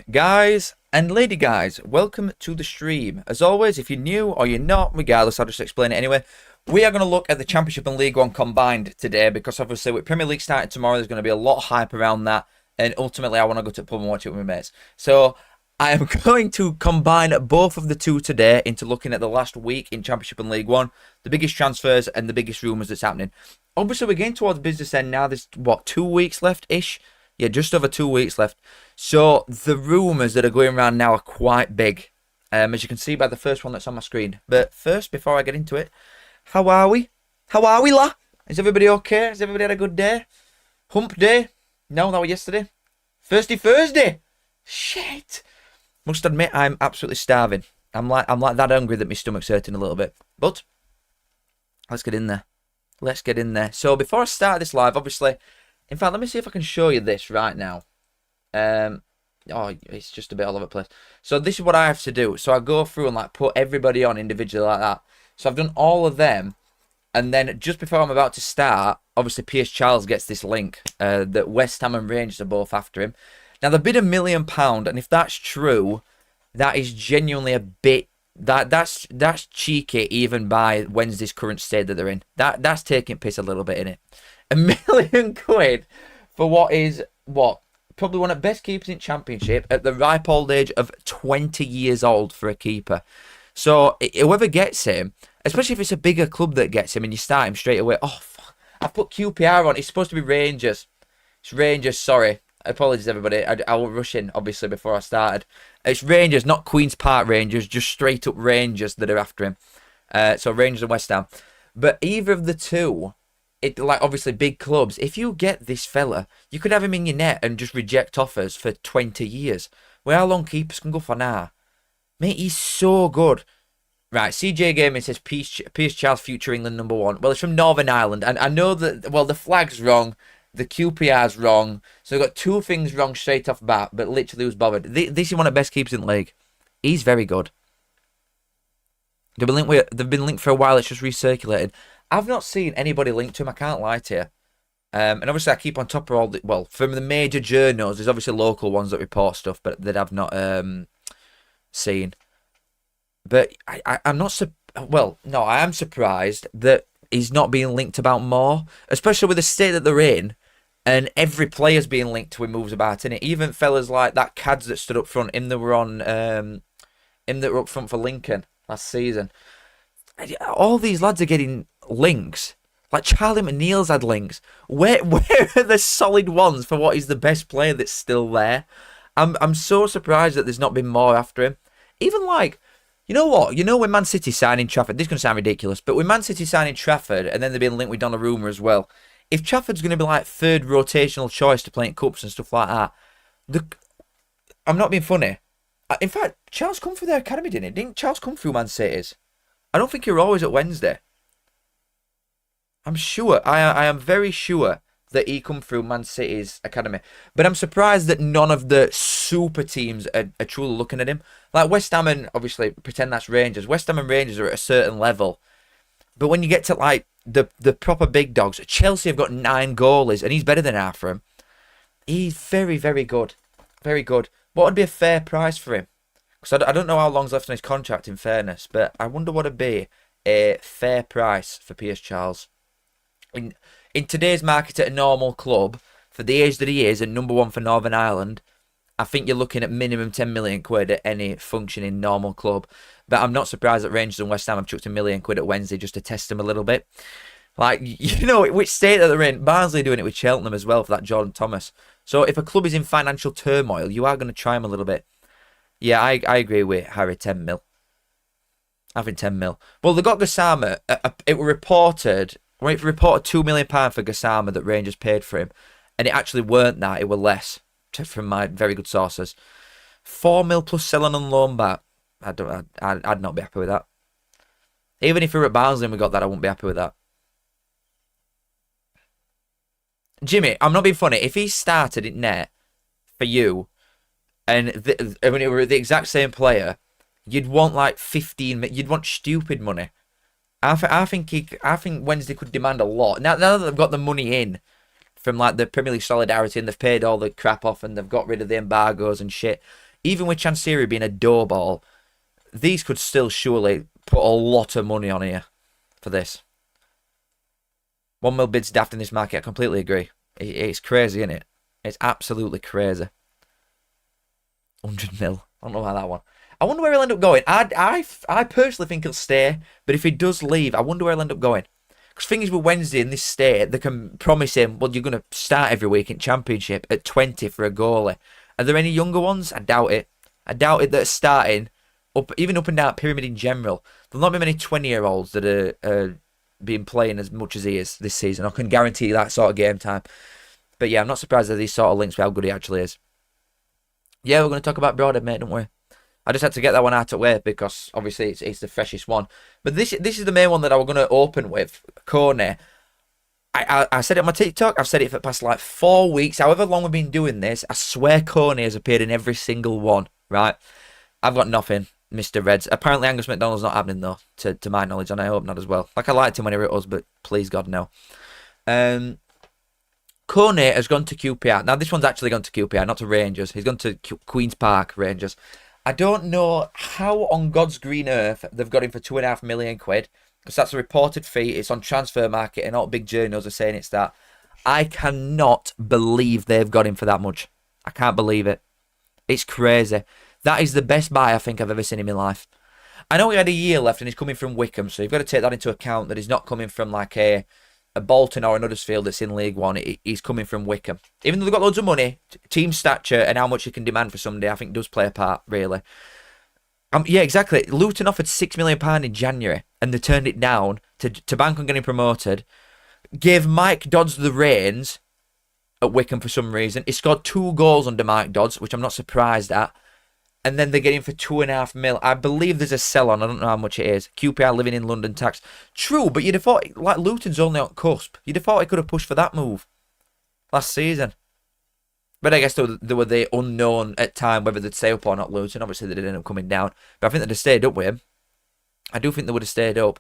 Guys and lady guys, welcome to the stream. As always, if you're new or you're not, regardless, I'll just explain it anyway. We are going to look at the Championship and League One combined today because obviously with Premier League starting tomorrow, there's going to be a lot of hype around that. And ultimately, I want to go to the pub and watch it with my mates. So I am going to combine both of the two today into looking at the last week in Championship and League One, the biggest transfers and the biggest rumours that's happening. Obviously, we're getting towards business end now. There's, what, 2 weeks left-ish? Yeah, just over 2 weeks left. So the rumours that are going around now are quite big, as you can see by the first one that's on my screen. But first, before I get into it, how are we? How are we, la? Is everybody okay? Has everybody had a good day? Hump day? No, that was yesterday. Thursday. Shit. Must admit, I'm absolutely starving. I'm like that hungry that my stomach's hurting a little bit. But let's get in there. Let's get in there. So before I start this live, obviously. In fact, let me see if I can show you this right now. Oh, it's just a bit all over the place. So this is what I have to do. So I go through and like put everybody on individually like that. So I've done all of them. And then just before I'm about to start, obviously Piers Charles gets this link that West Ham and Rangers are both after him. Now, they bid £1 million. And if that's true, that is genuinely a bit... That's cheeky even by Wednesday's current state that they're in. That's taking piss a little bit, innit? £1 million for what probably one of the best keepers in Championship at the ripe old age of 20 years old for a keeper. So whoever gets him, especially if it's a bigger club that gets him and you start him straight away. Oh, fuck. I put QPR on. It's supposed to be Rangers. It's Rangers, sorry. Apologies, everybody. I was rushing, obviously, before I started. It's Rangers, not Queen's Park Rangers, just straight up Rangers that are after him. So Rangers and West Ham. But either of the two... like obviously big clubs, if you get this fella, you could have him in your net and just reject offers for 20 years. Well, how long keepers can go for now? Mate, he's so good. Right, CJ Gaming says Piers Charles future England #1. Well, it's from Northern Ireland, and I know that, well, the flag's wrong, the QPR's wrong, so we've got two things wrong straight off the bat, but literally who's bothered. This is one of the best keepers in the league. He's very good. They've been linked for a while, it's just recirculated. I've not seen anybody linked to him, I can't lie to you. And obviously I keep on top of all the... Well, from the major journals, there's obviously local ones that report stuff, but that I've not seen. But I'm not... Well, no, I am surprised that he's not being linked about more. Especially with the state that they're in. And every player's being linked to him moves about, innit? Even fellas like that Cads that stood up front, him that were on... him that were up front for Lincoln last season. All these lads are getting links. Like Charlie McNeil's had links. Where are the solid ones for what is the best player that's still there? I'm so surprised that there's not been more after him. Even like, you know what? You know when Man City signing Trafford, this is going to sound ridiculous, but when Man City signing Trafford and then they're being linked with Donnarumma as well, if Trafford's going to be like third rotational choice to play in cups and stuff like that, I'm not being funny. In fact, Charles come through their academy, didn't he? Didn't Charles come through Man City's? I don't think you're always at Wednesday. I'm sure. I am very sure that he come through Man City's academy. But I'm surprised that none of the super teams are truly looking at him. Like West Ham and, obviously, pretend that's Rangers. West Ham and Rangers are at a certain level. But when you get to, like, the proper big dogs, Chelsea have got 9 goalies, and he's better than half of them. He's very, very good. Very good. What would be a fair price for him? Because I don't know how long's left on his contract, in fairness, but I wonder what would be a fair price for Piers Charles. In today's market at a normal club, for the age that he is, and #1 for Northern Ireland, I think you're looking at minimum £10 million at any functioning normal club. But I'm not surprised that Rangers and West Ham have chucked £1 million at Wednesday just to test him a little bit. Like, you know, which state that they're in. Barnsley doing it with Cheltenham as well for that Jordan Thomas. So if a club is in financial turmoil, you are going to try him a little bit. Yeah, I agree with Harry, 10 mil. Having 10 mil. Well, they got Gassama. It was reported £2 million for Gassama that Rangers paid for him. And it actually weren't that. It were less, from my very good sources. 4 mil plus selling on loan back. I'd not be happy with that. Even if we were at Barnsley and we got that, I wouldn't be happy with that. Jimmy, I'm not being funny. If he started at net for you, and when it were the exact same player, you'd want like 15. You'd want stupid money. I think Wednesday could demand a lot. Now that they've got the money in, from like the Premier League solidarity, and they've paid all the crap off and they've got rid of the embargoes and shit. Even with Chansiri being a door ball, these could still surely put a lot of money on here for this. 1 mil bids daft in this market. I completely agree. It's crazy, isn't it? It's absolutely crazy. 100 mil. I don't know about that one. I wonder where he'll end up going. I personally think he'll stay, but if he does leave, I wonder where he'll end up going. Because thing is, with Wednesday in this state, they can promise him, well, you're going to start every week in Championship at 20 for a goalie. Are there any younger ones? I doubt it. I doubt it that are starting, even up and down pyramid in general. There'll not be many 20-year-olds that are being playing as much as he is this season. I can guarantee that sort of game time. But yeah, I'm not surprised at these sort of links with how good he actually is. Yeah, we're going to talk about Broadhead, mate, don't we? I just had to get that one out of the way because obviously it's the freshest one. But this is the main one that I was going to open with, Kone. I said it on my TikTok. I've said it for the past like 4 weeks. However long we've been doing this, I swear Kone has appeared in every single one, right? I've got nothing, Mr. Reds. Apparently Angus McDonald's not happening though, to my knowledge, and I hope not as well. Like I liked him when he were at us, but please God no. Kone has gone to QPR. Now this one's actually gone to QPR, not to Rangers. He's gone to Queen's Park Rangers. I don't know how on God's green earth they've got him for £2.5 million, because that's a reported fee. It's on Transfer Market, and all big journals are saying it's that. I cannot believe they've got him for that much. I can't believe it. It's crazy. That is the best buy I think I've ever seen in my life. I know he had a year left, and he's coming from Wickham, so you've got to take that into account, that he's not coming from like a Bolton or an Huddersfield that's in League One. He's coming from Wickham. Even though they've got loads of money, team stature and how much you can demand for somebody, I think does play a part, really. Yeah, exactly. Luton offered £6 million in January, and they turned it down to bank on getting promoted. Gave Mike Dodds the reins at Wickham for some reason. He scored 2 goals under Mike Dodds, which I'm not surprised at. And then they get him for £2.5 million. I believe there's a sell on. I don't know how much it is. QPR living in London tax. True, but you'd have thought, like, Luton's only on cusp. You'd have thought he could have pushed for that move last season. But I guess they were the unknown at time whether they'd stay up or not, Luton. Obviously, they did end up coming down. But I think they'd have stayed up with him. I do think they would have stayed up.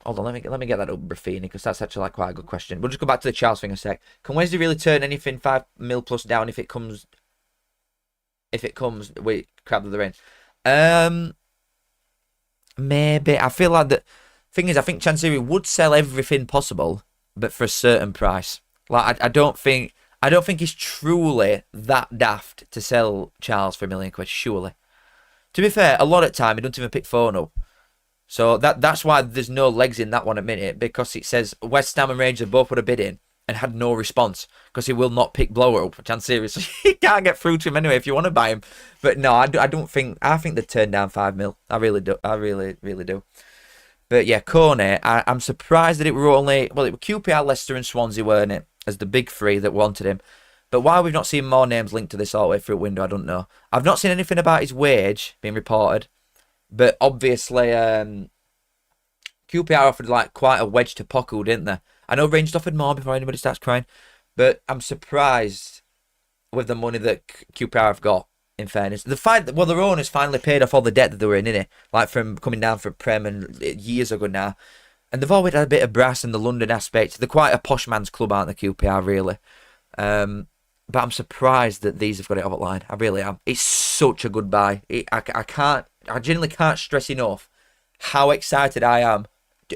Hold on, let me get that up, Raffini, because that's actually like quite a good question. We'll just go back to the Charles thing a sec. Can Wesley really turn anything 5 mil plus down if it comes with crap of the rain? Maybe. I feel like the thing is, I think Chansiri would sell everything possible, but for a certain price. Like I don't think he's truly that daft to sell Charles for £1 million, surely. To be fair, a lot of time he doesn't even pick phone up. So that's why there's no legs in that one at minute, because it says West Ham and Rangers both put a bid in and had no response, because he will not pick blower up. Chansiri, so you can't get through to him anyway if you want to buy him. But no, I don't think. I think they turned down £5 million. I really do. I really do. But yeah, Kone, I'm surprised that it were only, well, it was QPR, Leicester and Swansea, weren't it, as the big three that wanted him. But why we've not seen more names linked to this all the way through a window, I don't know. I've not seen anything about his wage being reported, but obviously QPR offered like quite a wedge to Poku, didn't they? I know Rangers offered more before anybody starts crying, but I'm surprised with the money that QPR have got. In fairness, their owners finally paid off all the debt that they were in it, like from coming down from Prem and years ago now, and they've always had a bit of brass in the London aspect. They're quite a posh man's club, aren't they, QPR, really? But I'm surprised that these have got it off at line. I really am. It's such a good buy. I genuinely can't stress enough how excited I am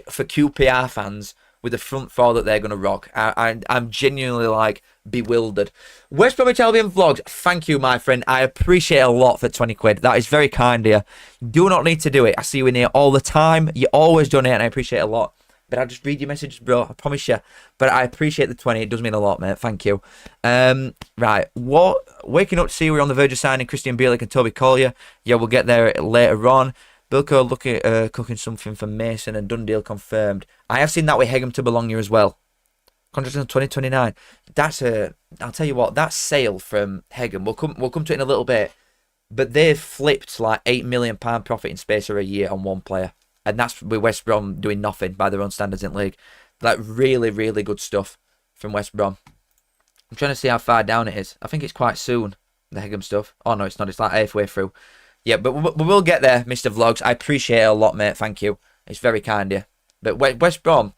for QPR fans with the front four that they're going to rock. I'm genuinely like bewildered. West Bromwich Albion vlogs, thank you, my friend. I appreciate it a lot for 20 quid. That is very kind of you. Do not need to do it. I see you in here all the time. You always donate, and I appreciate it a lot. But I'll just read your messages, bro. I promise you. But I appreciate the 20. It does mean a lot, mate. Thank you. Right. Waking up to see we're on the verge of signing Christian Bielik and Toby Collier. Yeah, we'll get there later on. Bilko looking cooking something for Mason, and done deal confirmed. I have seen that with Hegem to Bologna as well. Contract until 2029. I'll tell you what, that sale from Hegem, we'll come to it in a little bit, but they've flipped like £8 million profit in space of a year on one player. And that's with West Brom doing nothing by their own standards in league. Like really, really good stuff from West Brom. I'm trying to see how far down it is. I think it's quite soon, the Hegem stuff. Oh no, it's not. It's like halfway through. Yeah, but we'll get there, Mr. Vlogs. I appreciate it a lot, mate. Thank you. It's very kind of you. But West Brom,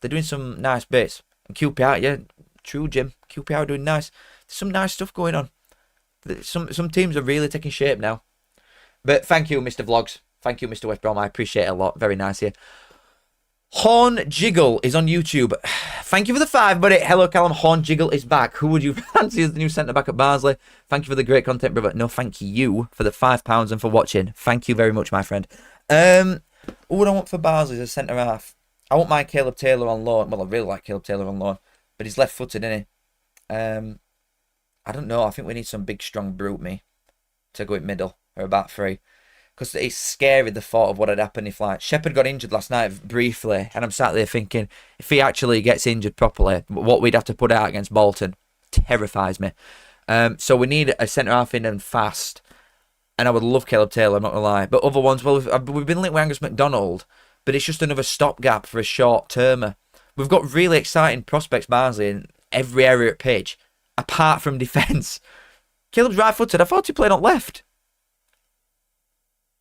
They're doing some nice bits. And QPR, yeah, true, Jim. QPR are doing nice. There's some nice stuff going on. Some teams are really taking shape now. But thank you, Mr. Vlogs. Thank you, Mr. West Brom. I appreciate it a lot. Very nice here. Horn Jiggle is on YouTube. Thank you for the 5, buddy. Hello, Callum. Horn Jiggle is back. Who would you fancy as the new centre-back at Barnsley? Thank you for the great content, brother. No, thank you for the £5 and for watching. Thank you very much, my friend. Who would I want for Barnsley as a centre-half? I won't mind Caleb Taylor on loan. Well, I really like Caleb Taylor on loan. But he's left-footed, isn't he? I don't know. I think we need some big, strong brute, me, to go in middle or about 3. Because it's scary, the thought of what had happened if, like, Shepherd got injured last night briefly, and I'm sat there thinking, if he actually gets injured properly, what we'd have to put out against Bolton terrifies me. So we need a centre-half in and fast, and I would love Caleb Taylor, I'm not going to lie. But other ones, well, we've been linked with Angus MacDonald, but it's just another stopgap for a short-termer. We've got really exciting prospects, Barnsley, in every area at pitch, apart from defence. Caleb's right-footed. I thought he played on left.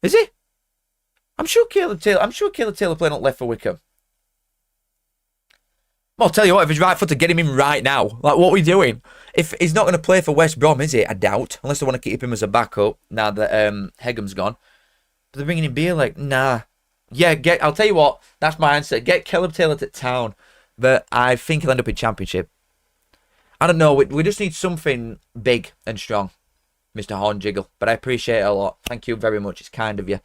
Is he? I'm sure Caleb Taylor playing on left for Wickham. Well, I'll tell you what, if he's right footed, get him in right now. Like, what are we doing? If he's not going to play for West Brom, is he? I doubt. Unless they want to keep him as a backup now that Hegam's gone. But they're bringing in Beer, like, nah. Yeah, I'll tell you what, that's my answer. Get Caleb Taylor to town. But I think he'll end up in Championship. I don't know. We just need something big and strong, Mr. Hornjiggle. But I appreciate it a lot. Thank you very much. It's kind of you.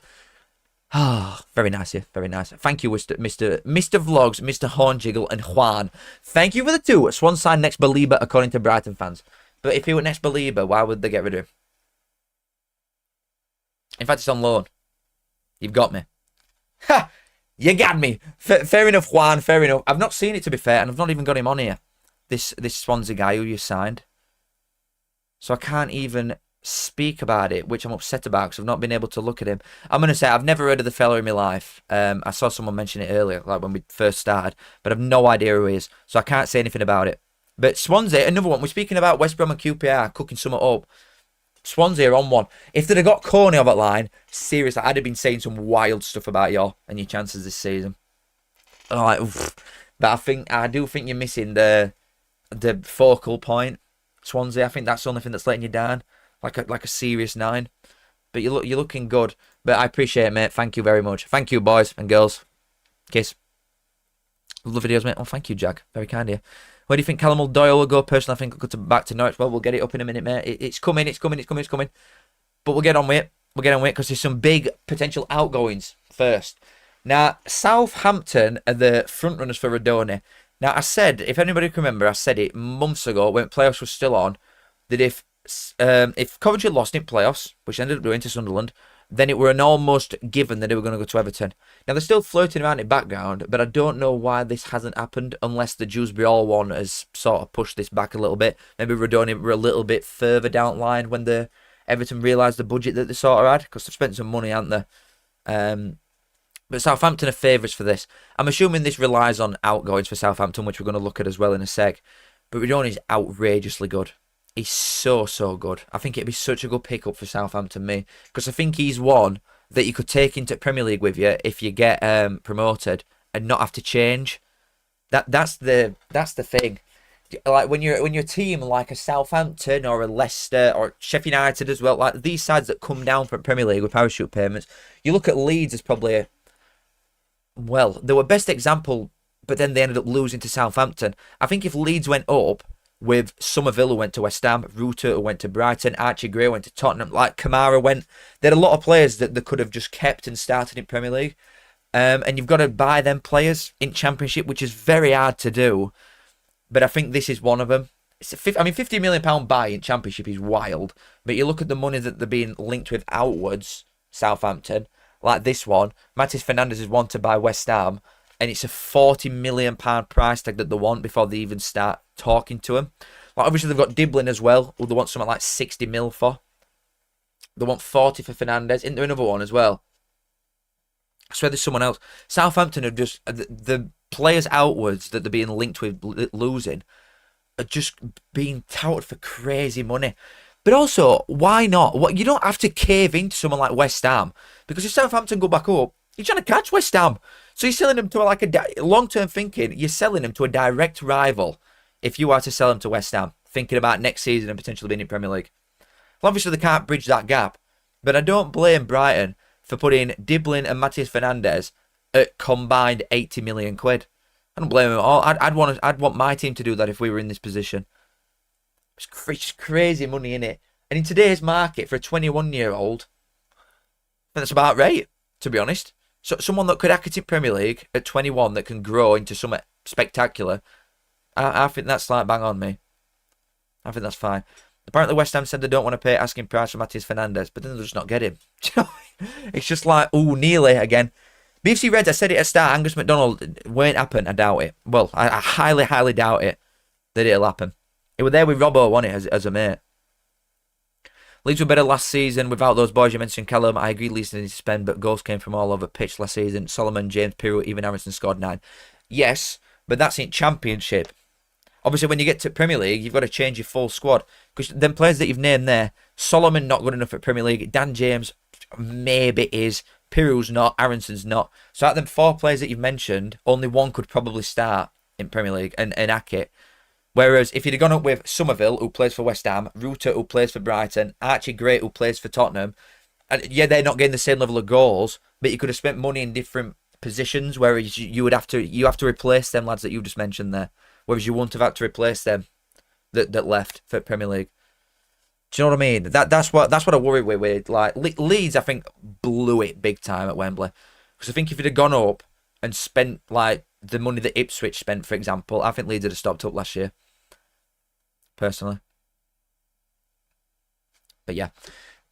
Ah, very nice, yeah. Very nice. Thank you, Mr. Vlogs, Mr. Hornjiggle, and Juan. Thank you for the 2. Swan signed next believer, according to Brighton fans. But if he were next believer, why would they get rid of him? In fact, it's on loan. You've got me. Ha! You got me. Fair enough, Juan. Fair enough. I've not seen it, to be fair, and I've not even got him on here. This Swansea guy who you signed. So I can't even speak about it, which I'm upset about because I've not been able to look at him. I'm going to say I've never heard of the fella in my life. I saw someone mention it earlier, like when we first started, but I've no idea who he is, so I can't say anything about it. But Swansea, another one. We're speaking about West Brom and QPR cooking something up. Swansea are on one. If they'd have got Corney on that line, seriously, I'd have been saying some wild stuff about you and your chances this season. Like, but I do think you're missing the focal point. Swansea, I think that's the only thing that's letting you down. Like a serious 9. But you're looking good. But I appreciate it, mate. Thank you very much. Thank you, boys and girls. Kiss. Love the videos, mate. Oh, thank you, Jack. Very kind of you. Where do you think Callum Doyle will go? Personally, I think he'll go back to Norwich. Well, we'll get it up in a minute, mate. It's coming. But we'll get on with it. Because there's some big potential outgoings first. Now, Southampton are the front runners for Radoni. Now, I said, if anybody can remember, I said it months ago when playoffs were still on, that if Coventry lost in playoffs, which ended up doing to Sunderland, then it were an almost given that they were going to go to Everton. Now, they're still floating around in the background, but I don't know why this hasn't happened, unless the Dewsbury Hall one has sort of pushed this back a little bit. Maybe Radoni were a little bit further down the line when the Everton realised the budget that they sort of had, because they've spent some money, haven't they? But Southampton are favourites for this. I'm assuming this relies on outgoings for Southampton, which we're going to look at as well in a sec. But Radoni's outrageously good. He's so good. I think it'd be such a good pickup for Southampton, me. Because I think he's one that you could take into Premier League with you if you get promoted and not have to change. That's the thing. Like when you're a team like a Southampton or a Leicester or Sheffield United as well, like these sides that come down from Premier League with parachute payments, you look at Leeds as probably they were best example, but then they ended up losing to Southampton. I think if Leeds went up with Somerville who went to West Ham, Rutter who went to Brighton, Archie Gray went to Tottenham, like Kamara went, they had a lot of players that they could have just kept and started in Premier League. And you've got to buy them players in Championship, which is very hard to do. But I think this is one of them. £50 million buy in Championship is wild. But you look at the money that they're being linked with outwards, Southampton, like this one. Matis Fernandes is wanted by West Ham, and it's a £40 million price tag that they want before they even start talking to him. Like obviously they've got Diblin as well, who they want something like 60 mil for. They want 40 for Fernandes. Isn't there another one as well? I swear there's someone else. Southampton are just the players outwards that they're being linked with losing are just being touted for crazy money. But also, why not? You don't have to cave into someone like West Ham, because if Southampton go back up, you're trying to catch West Ham. So you're selling him to like a long-term thinking. You're selling him to a direct rival. If you are to sell him to West Ham, thinking about next season and potentially being in Premier League, well, obviously they can't bridge that gap. But I don't blame Brighton for putting Diblin and Matthias Fernandes at combined 80 million quid. I don't blame them at all. I'd want my team to do that if we were in this position. It's crazy money in it. And in today's market, for a 21-year-old, that's about right, to be honest. So someone that could hack it in Premier League at 21 that can grow into something spectacular, I think that's like bang on me. I think that's fine. Apparently West Ham said they don't want to pay asking price for Matthias Fernandes, but then they'll just not get him. It's just like, ooh, nearly again. BFC Reds, I said it at start, Angus McDonald, won't happen, I doubt it. Well, I highly, highly doubt it that it'll happen. It was there with Robbo, wasn't it, as a mate. Leeds were better last season without those boys you mentioned. Callum, I agree Leeds needed to spend, but goals came from all over pitch last season. Solomon, James, Pirou, even Aronson scored 9. Yes, but that's in Championship. Obviously, when you get to Premier League, you've got to change your full squad. Because them players that you've named there, Solomon not good enough at Premier League. Dan James maybe is. Pirou's not. Aronson's not. So out of them 4 players that you've mentioned, only one could probably start in Premier League and hack it. Whereas if you'd have gone up with Somerville, who plays for West Ham, Ruta, who plays for Brighton, Archie Great, who plays for Tottenham, and yeah, they're not getting the same level of goals, but you could have spent money in different positions, whereas you have to replace them lads that you just mentioned there. Whereas you wouldn't have had to replace them that left for Premier League. Do you know what I mean? That's what I worry with. Like Leeds, I think blew it big time at Wembley, because I think if it had gone up and spent like the money that Ipswich spent, for example, I think Leeds would have stopped up last year. Personally. But yeah,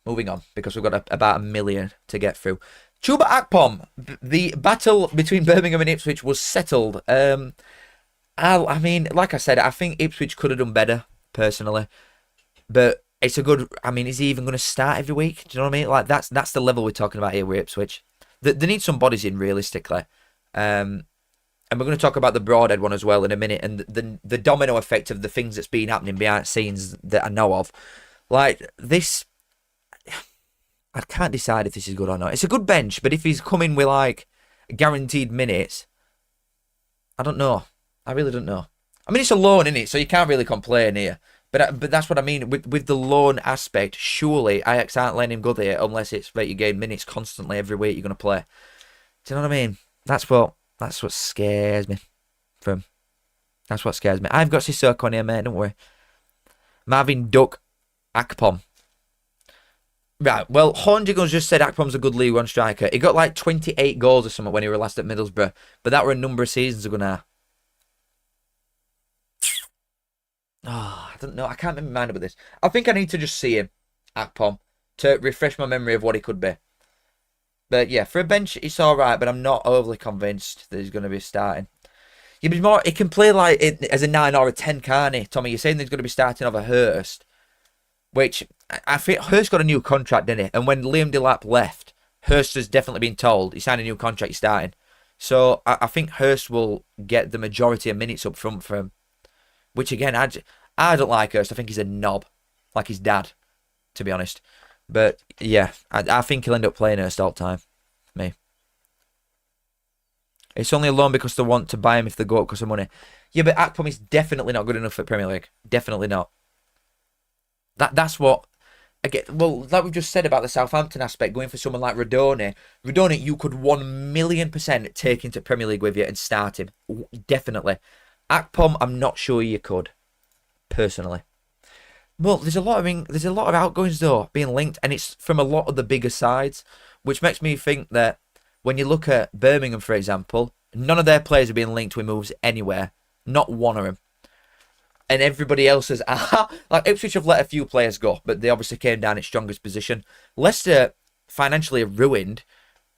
moving on, because we've got about 1 million to get through. Chuba Akpom, the battle between Birmingham and Ipswich was settled. I mean, like I said, I think Ipswich could have done better, personally. But it's a good... I mean, is he even going to start every week? Do you know what I mean? Like, that's the level we're talking about here with Ipswich. They need some bodies in, realistically. And we're going to talk about the Broadhead one as well in a minute, and the domino effect of the things that's been happening behind the scenes that I know of. Like, this... I can't decide if this is good or not. It's a good bench, but if he's coming with, like, guaranteed minutes, I don't know. I really don't know. I mean, it's a loan, isn't it? So you can't really complain here. But that's what I mean. With the loan aspect, surely Ajax aren't letting him go there unless it's right, you gain minutes constantly every week you're going to play. Do you know what I mean? That's what scares me. That's what scares me. I've got Sissoko on here, mate. Don't worry. Marvin Duck Akpom. Right, well, Hornjigles just said Akpom's a good League One striker. He got like 28 goals or something when he were last at Middlesbrough. But that were a number of seasons ago now. Oh, I don't know. I can't make my mind up with this. I think I need to just see him, Akpom, to refresh my memory of what he could be. But yeah, for a bench, it's alright, but I'm not overly convinced that he's going to be starting. Yeah, but he can play like as a 9 or a 10, can't he? Tommy, you're saying that he's going to be starting over Hurst. Which, I think Hurst got a new contract, didn't he? And when Liam Delap left, Hurst has definitely been told he signed a new contract, he's starting. So I think Hurst will get the majority of minutes up front for him. Which again, I don't like Hurst. I think he's a knob. Like his dad, to be honest. But yeah, I think he'll end up playing Hurst all the time. Me. It's only a loan because they want to buy him if they go up because of money. Yeah, but Akpom is definitely not good enough for Premier League. Definitely not. That's what... Again, well, like we've just said about the Southampton aspect, going for someone like Rodoni. Rodoni, you could 1,000,000% take into Premier League with you and start him. Definitely. Akpom, I'm not sure you could. Personally. Well, there's a lot of outgoings though being linked, and it's from a lot of the bigger sides, which makes me think that when you look at Birmingham, for example, none of their players are being linked with moves anywhere. Not one of them. And everybody else has... like, Ipswich have let a few players go, but they obviously came down its strongest position. Leicester financially ruined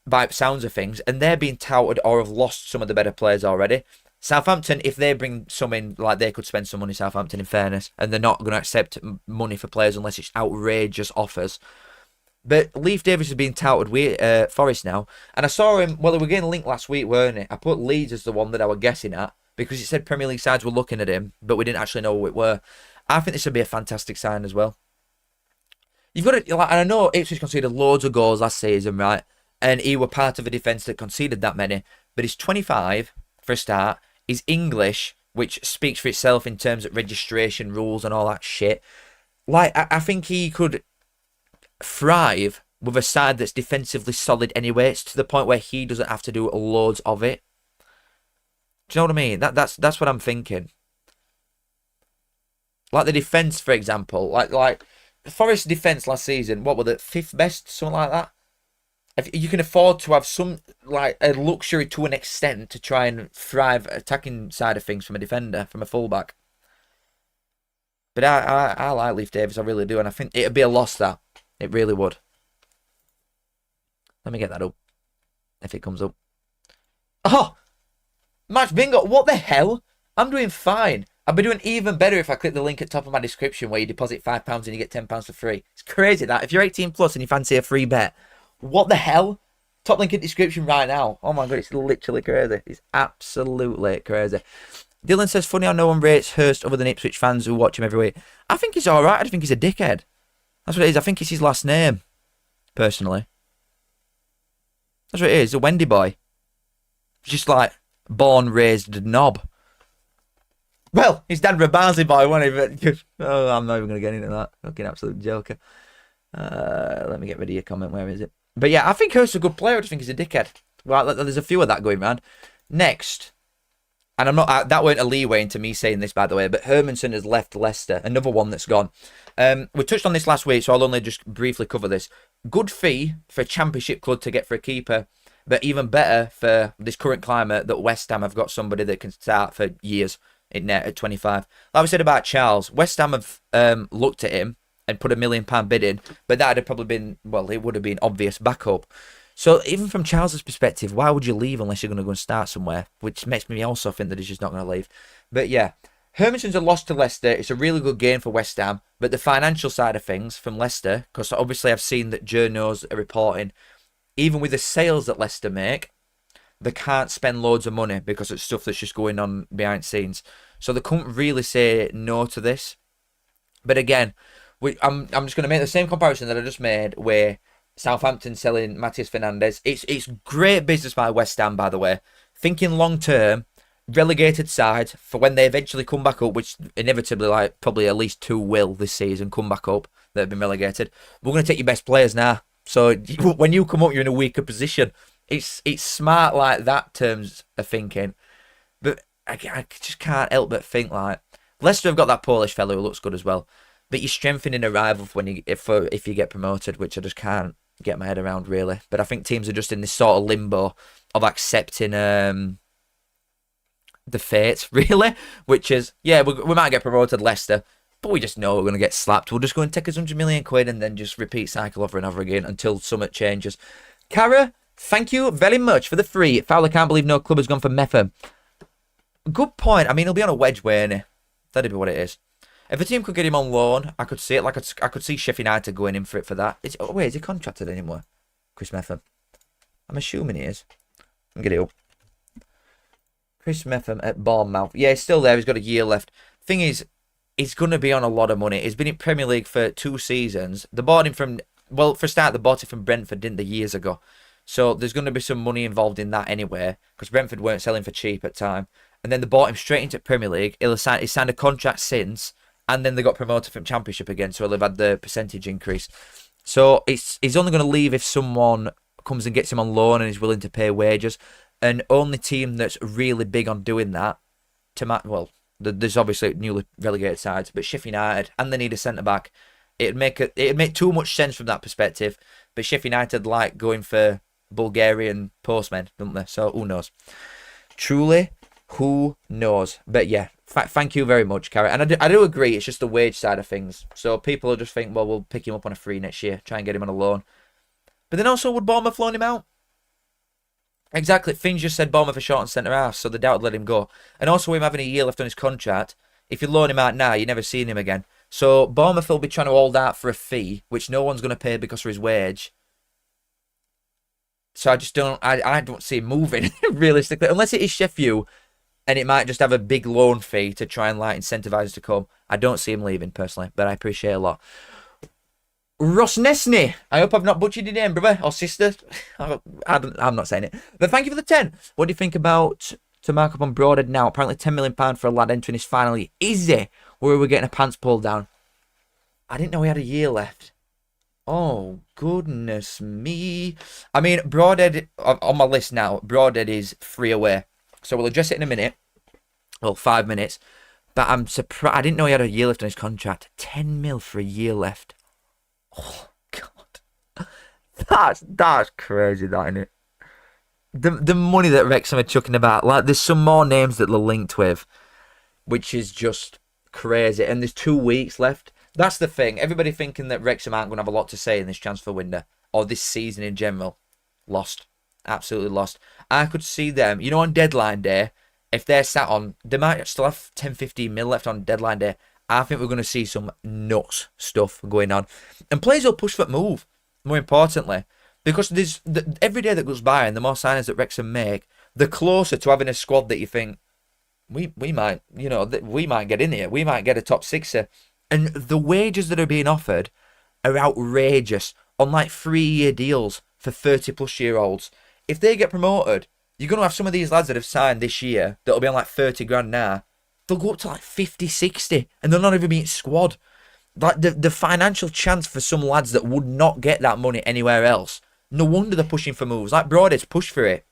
by sounds of things, and they're being touted or have lost some of the better players already. Southampton, if they bring some in, like they could spend some money, Southampton, in fairness, and they're not going to accept money for players unless it's outrageous offers. But Leif Davis is being touted with Forest now, and I saw him, well, they were getting linked last week, weren't it? I put Leeds as the one that I was guessing at, because it said Premier League sides were looking at him, but we didn't actually know who it were. I think this would be a fantastic sign as well. You've got to, like, and I know Ipswich conceded loads of goals last season, right? And he were part of a defence that conceded that many. but he's 25 for a start. He's English, which speaks for itself in terms of registration rules and all that shit. Like, I think he could thrive with a side that's defensively solid anyway. It's to the point where he doesn't have to do loads of it. Do you know what I mean? That's what I'm thinking. Like the defence, for example. Like Forest defence last season, what were the 5th best? Something like that. If you can afford to have some, like, a luxury to an extent to try and thrive attacking side of things from a defender, from a fullback. But I like Leif Davis, I really do. And I think it'd be a loss, that. It really would. Let me get that up. If it comes up. Oh! Match bingo! What the hell? I'm doing fine. I'd be doing even better if I click the link at the top of my description where you deposit £5 and you get £10 for free. It's crazy that. If you're 18 plus and you fancy a free bet, what the hell? Top link in the description right now. Oh my god, it's literally crazy. It's absolutely crazy. Dylan says, funny how no one rates Hurst other than Ipswich fans who watch him every week. I think he's alright. I think he's a dickhead. That's what it is. I think it's his last name. Personally. That's what it is. A Wendy boy. Just like born, raised knob. Well, his dad were a Barnsley boy, wasn't he? But, oh, I'm not even going to get into that. Fucking absolute joker. Let me get rid of your comment. Where is it? But yeah, I think Hurst's a good player. I just think he's a dickhead. Well, there's a few of that going around. Next. And I'm not, that weren't a leeway into me saying this, by the way, but Hermanson has left Leicester. Another one that's gone. We touched on this last week, so I'll only just briefly cover this. Good fee for a championship club to get for a keeper, but even better for this current climate that West Ham have got somebody that can start for years in net at 25. Like we said about Charles, West Ham have looked at him and put £1 million bid in, but that had probably been, well, it would have been obvious backup. So even from Charles's perspective, why would you leave unless you're going to go and start somewhere? Which makes me also think that he's just not going to leave. But yeah, Hermanson's a loss to Leicester. It's a really good game for West Ham. But the financial side of things from Leicester, because obviously I've seen that journos are reporting, even with the sales that Leicester make, they can't spend loads of money because it's stuff that's just going on behind the scenes. So they couldn't really say no to this. But again, I'm just going to make the same comparison that I just made where Southampton selling Matheus Fernandes. It's great business by West Ham, by the way. Thinking long term, relegated side for when they eventually come back up, which inevitably, like probably at least 2 will this season come back up that have been relegated. We're going to take your best players now. So when you come up, you're in a weaker position. It's smart like that terms of thinking. But I just can't help but think like Leicester have got that Polish fellow who looks good as well. But you're strengthening a rival if you get promoted, which I just can't get my head around really. But I think teams are just in this sort of limbo of accepting the fate really, which is, yeah, we might get promoted, Leicester, but we just know we're going to get slapped. We'll just go and take us £100 million and then just repeat cycle over and over again until something changes. Cara, thank you very much for the free. Fowler can't believe no club has gone for Metham. Good point. I mean, he'll be on a wedge, won't he? That'd be what it is. If a team could get him on loan, I could see it. Like I could see Sheffield United going in for it for that. Wait, is he contracted anymore? Chris Metham. I'm assuming he is. Let me get it up. Chris Metham at Bournemouth. Yeah, he's still there. He's got a year left. Thing is, he's going to be on a lot of money. He's been in Premier League for 2 seasons. They bought him from, well, for a start, they bought him from Brentford, didn't they, years ago. So there's going to be some money involved in that anyway, because Brentford weren't selling for cheap at the time. And then they bought him straight into Premier League. He's signed a contract since, and then they got promoted from Championship again, so they've had the percentage increase. So he's only going to leave if someone comes and gets him on loan and is willing to pay wages. And only team that's really big on doing that, there's obviously newly relegated sides, but Sheffield United, and they need a centre-back. It'd make too much sense from that perspective, but Sheffield United like going for Bulgarian postmen, don't they? So who knows? Truly, who knows? But yeah, thank you very much, Carrot. And I do agree, it's just the wage side of things. So people will just think, well, we'll pick him up on a free next year, try and get him on a loan. But then also, would Bournemouth loan him out? Exactly. Finch just said Bournemouth are short on centre-half, so they doubt let him go. And also him having a year left on his contract, if you loan him out now, you're never seeing him again. So Bournemouth will be trying to hold out for a fee, which no one's going to pay because of his wage. So I don't see him moving, realistically. Unless it is Sheffield, and it might just have a big loan fee to try and like incentivise us to come. I don't see him leaving, personally, but I appreciate it a lot. Rosnesny. I hope I've not butchered your name, brother or sister. I'm not saying it. But thank you for the 10. What do you think about to mark up on Broadhead now? Apparently £10 million for a lad entering his final year. Is it? Or are we getting a pants pulled down? I didn't know he had a year left. Oh, goodness me. I mean, Broadhead, on my list now, Broadhead is 3 away. So we'll address it in a minute. Well, 5 minutes. But I'm surprised. I didn't know he had a year left on his contract. 10 mil for a year left. Oh, God. That's crazy, that, isn't it? The money that Wrexham are chucking about. Like, there's some more names that they're linked with, which is just crazy. And there's 2 weeks left. That's the thing. Everybody thinking that Wrexham aren't going to have a lot to say in this transfer window, or this season in general. Lost. Absolutely lost. I could see them, you know, on deadline day, if they're sat on, they might still have 10, 15 mil left on deadline day. I think we're going to see some nuts stuff going on. And players will push for the move, more importantly. Because there's every day that goes by and the more signings that Wrexham make, the closer to having a squad that you think, we might, you know, we might get in here. We might get a top sixer. And the wages that are being offered are outrageous on like 3-year deals for 30-plus-year-olds. If they get promoted, you're going to have some of these lads that have signed this year that'll be on like 30 grand now. They'll go up to like 50, 60, and they'll not even be in squad. Like the financial chance for some lads that would not get that money anywhere else. No wonder they're pushing for moves. Like Broadhead's pushed for it.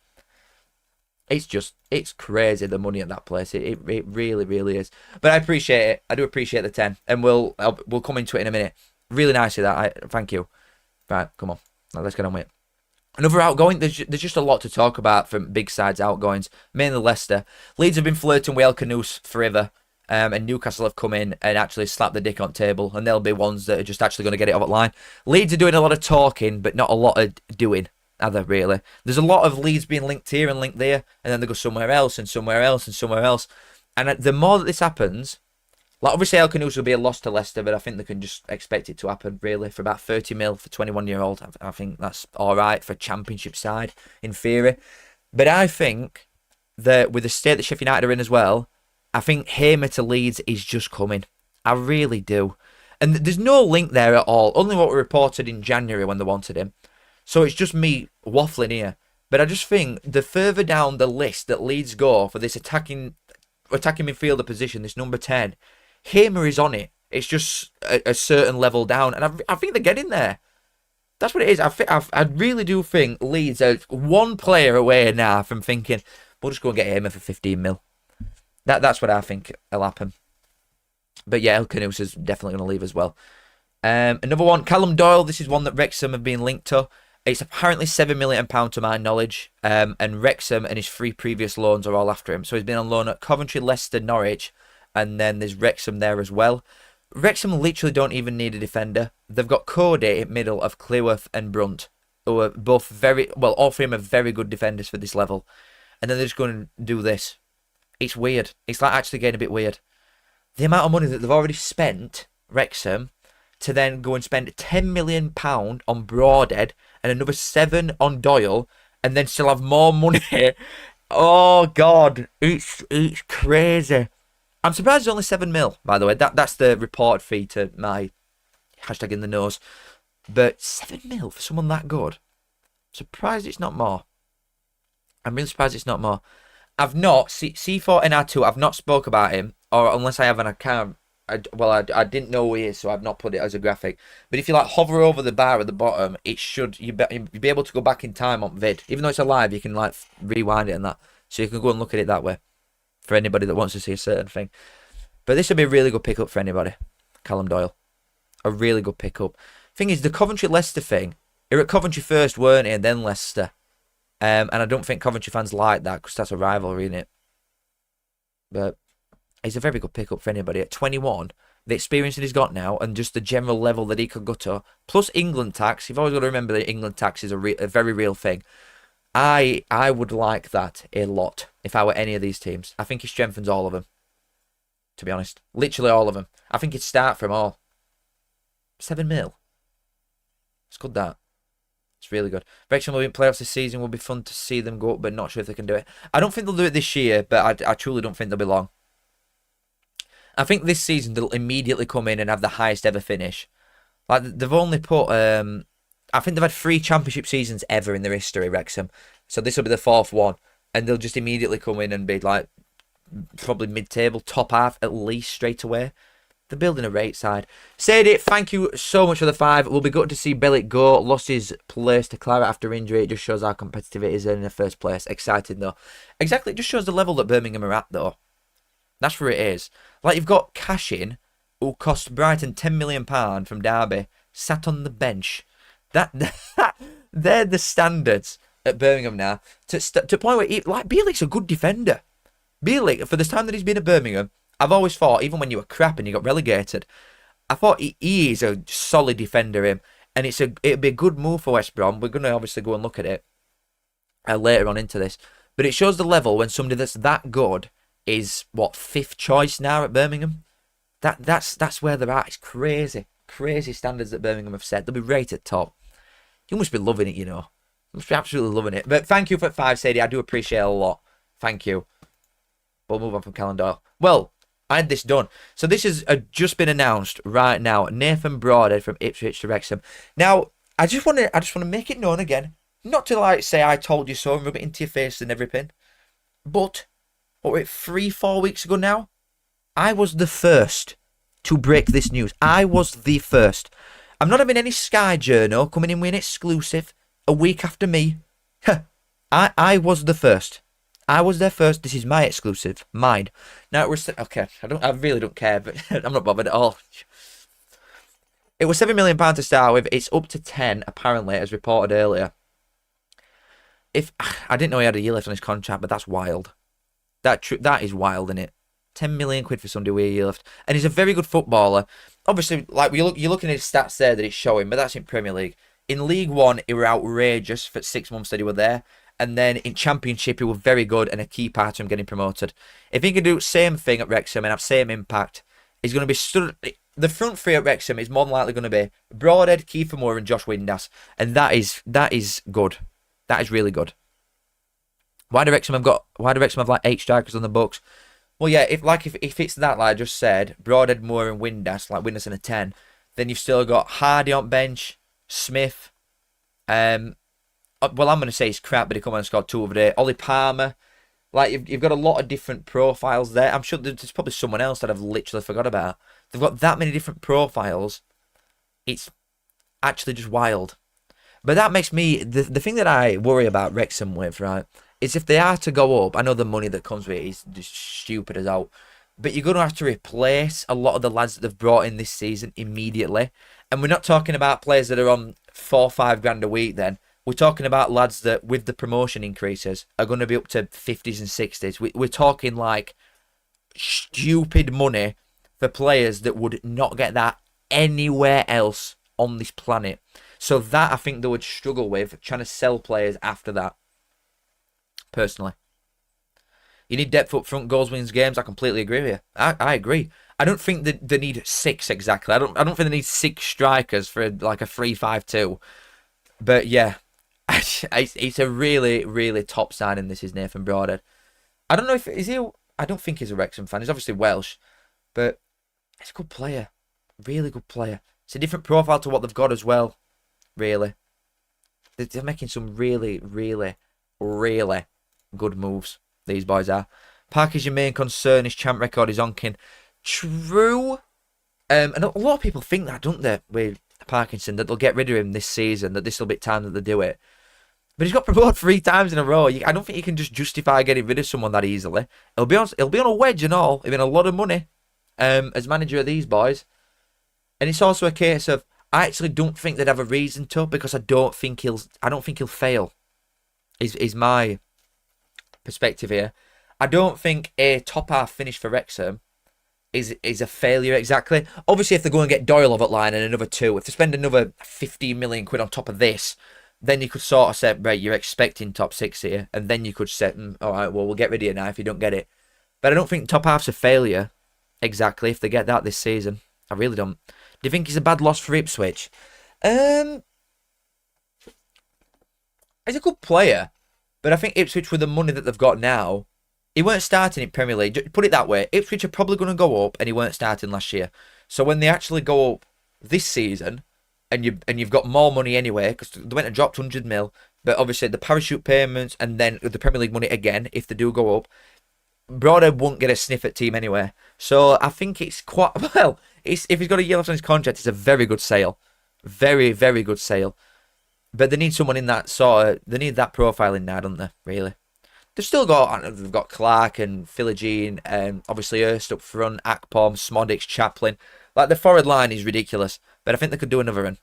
It's crazy, the money at that place. It really, really is. But I appreciate it. I do appreciate the 10. And we'll come into it in a minute. Really nicely that. Thank you. Right, come on. Now let's get on with it. Another outgoing, there's just a lot to talk about from big sides outgoings, mainly Leicester. Leeds have been flirting with El Canoes forever, and Newcastle have come in and actually slapped the dick on the table, and they'll be ones that are just actually going to get it off the line. Leeds are doing a lot of talking, but not a lot of doing, are they, really? There's a lot of Leeds being linked here and linked there, and then they go somewhere else and somewhere else and somewhere else. And the more that this happens, like obviously El Canoes will be a loss to Leicester, but I think they can just expect it to happen, really, for about 30 mil for 21-year-old. I think that's all right for a championship side, in theory. But I think that with the state that Sheffield United are in as well, I think Hamer to Leeds is just coming. I really do. And there's no link there at all, only what we reported in January when they wanted him. So it's just me waffling here. But I just think the further down the list that Leeds go for this attacking midfielder position, this number 10, Hamer is on it. It's just a certain level down, and I think they're getting there. That's what it is. I really do think Leeds are one player away now from thinking we'll just go and get Hamer for 15 mil. That's what I think will happen. But yeah, El Canoes is definitely going to leave as well. Another one, Callum Doyle. This is one that Wrexham have been linked to. It's apparently £7 million to my knowledge, and Wrexham and his 3 previous loans are all after him. So he's been on loan at Coventry, Leicester, Norwich. And then there's Wrexham there as well. Wrexham literally don't even need a defender. They've got Cody in middle of Cleworth and Brunt, who are both all 3 of them are very good defenders for this level. And then they're just going to do this. It's weird. It's like actually getting a bit weird. The amount of money that they've already spent, Wrexham, to then go and spend £10 million on Broadhead and another 7 on Doyle, and then still have more money. Oh, God. It's crazy. I'm surprised it's only 7 mil, by the way. That's the report fee to my hashtag in the nose. But 7 mil for someone that good? Surprised it's not more. I'm really surprised it's not more. I've not, C4NR2, I've not spoke about him, or unless I have an account. I didn't know who he is, so I've not put it as a graphic. But if you like hover over the bar at the bottom, it should, you'll be able to go back in time on vid. Even though it's alive, you can like rewind it and that. So you can go and look at it that way. For anybody that wants to see a certain thing. But this would be a really good pickup for anybody. Callum Doyle. A really good pickup. Thing is, the Coventry-Leicester thing, you're at Coventry first, weren't you, and then Leicester. And I don't think Coventry fans like that, because that's a rivalry, isn't it? But he's a very good pickup for anybody. At 21, the experience that he's got now, and just the general level that he could go to, plus England tax. You've always got to remember that England tax is a very real thing. I would like that a lot if I were any of these teams. I think he strengthens all of them, to be honest. Literally all of them. I think he'd start from all. 7 mil. It's good, that. It's really good. Wrexham will be in playoffs this season. Will be fun to see them go up, but not sure if they can do it. I don't think they'll do it this year, but I truly don't think they'll be long. I think this season they'll immediately come in and have the highest ever finish. Like they've only put, I think they've had 3 championship seasons ever in their history, Wrexham. So this will be the 4th one, and they'll just immediately come in and be like probably mid-table, top half at least straight away. They're building a rate side. Sadie, thank you so much for the 5. We'll be good to see Bellick go. Lost his place to Clara after injury. It just shows how competitive it is in the first place. Excited though. Exactly, it just shows the level that Birmingham are at though. That's where it is. Like you've got Cashin, who cost Brighton £10 million from Derby, sat on the bench. They're the standards at Birmingham now. To point where Bielik's a good defender. Bielik, for the time that he's been at Birmingham, I've always thought, even when you were crap and you got relegated, I thought he is a solid defender, him. And it'd be a good move for West Brom. We're going to obviously go and look at it later on into this. But it shows the level when somebody that's that good is, 5th choice now at Birmingham? That's where they're at. It's crazy. Crazy standards that Birmingham have set. They'll be rated top. You must be loving it, you know. You must be absolutely loving it. But thank you for 5, Sadie. I do appreciate it a lot. Thank you. We'll move on from calendar. Well, I had this done. So this has just been announced right now. Nathan Broadhead from Ipswich to Wrexham. Now, I just want to make it known again. Not to like say I told you so and rub it into your face and everything. But, 3-4 weeks ago now, I was the first to break this news. I was the first. I'm not having any Sky journal coming in with an exclusive a week after me. I was the first. I was there first. This is my exclusive. Mine. Now it was okay. I really don't care, but I'm not bothered at all. It was £7 million to start with. It's up to 10 apparently, as reported earlier. If I didn't know he had a year left on his contract, but that's wild. That is wild, isn't it? 10 million quid for somebody with a year left, and he's a very good footballer. Obviously, like you're looking at his stats there that it's showing, but that's in Premier League. In League One, he were outrageous for 6 months that he were there. And then in Championship, he was very good and a key part of him getting promoted. If he can do the same thing at Wrexham and have same impact, he's going to be stood. The front 3 at Wrexham is more than likely going to be Broadhead, Kiefer Moore, and Josh Windass, and that is good. That is really good. Why do Wrexham have like 8 strikers on the books? Well, yeah, if it's that, like I just said, Broadhead, Moore, and Windass, like Windass in a 10, then you've still got Hardy on bench, Smith, well, I'm going to say he's crap, but he come on and scored 2 over there. Ollie Palmer. Like, you've got a lot of different profiles there. I'm sure there's probably someone else that I've literally forgot about. They've got that many different profiles. It's actually just wild. But that makes me... The thing that I worry about Wrexham with, right, is if they are to go up, I know the money that comes with it is just stupid as out, but you're going to have to replace a lot of the lads that they've brought in this season immediately. And we're not talking about players that are on 4 or 5 grand a week then. We're talking about lads that, with the promotion increases, are going to be up to 50s and 60s. We're talking like stupid money for players that would not get that anywhere else on this planet. So that I think they would struggle with, trying to sell players after that. Personally. You need depth up front, goals wins games. I completely agree with you. I agree. I don't think that they need 6 exactly. I don't think they need 6 strikers for like a 3-5-2. But yeah. It's a really, really top signing. This is Nathan Broadhead. I don't know if is he. I don't think he's a Wrexham fan. He's obviously Welsh, but he's a good player, really good player. It's a different profile to what they've got as well. Really, they're making some really, really, really good moves. These boys are. Park is your main concern. His champ record is onking. True, and a lot of people think that, don't they? With Parkinson, that they'll get rid of him this season. That this will be time that they do it. But he's got promoted 3 times in a row. I don't think you can just justify getting rid of someone that easily. He'll be on a wedge and all. He'll be on a lot of money as manager of these boys. And it's also a case of I actually don't think they'd have a reason to, because I don't think he'll fail. Is my perspective here. I don't think a top half finish for Wrexham is a failure exactly. Obviously, if they go and get Doyle over at line and another 2, if they spend another 15 million quid on top of this, then you could sort of say, right, you're expecting top 6 here, and then you could say, all right, well, we'll get rid of you now if you don't get it. But I don't think top half's a failure exactly if they get that this season. I really don't. Do you think it's a bad loss for Ipswich? He's a good player, but I think Ipswich, with the money that they've got now, he weren't starting in Premier League. Put it that way, Ipswich are probably going to go up, and he weren't starting last year. So when they actually go up this season, and you've got more money anyway because they went and dropped 100 mil. But obviously the parachute payments and then the Premier League money again if they do go up, Broadhead won't get a sniff at team anyway. So I think it's quite well. If he's got a year left on his contract, it's a very good sale, very very good sale. But they need someone in that sort of. They need that profile in there, don't they? Really. They've got Clark and Philogene and obviously Hurst up front, Akpom, Smodics, Chaplin. Like the forward line is ridiculous, but I think they could do another one.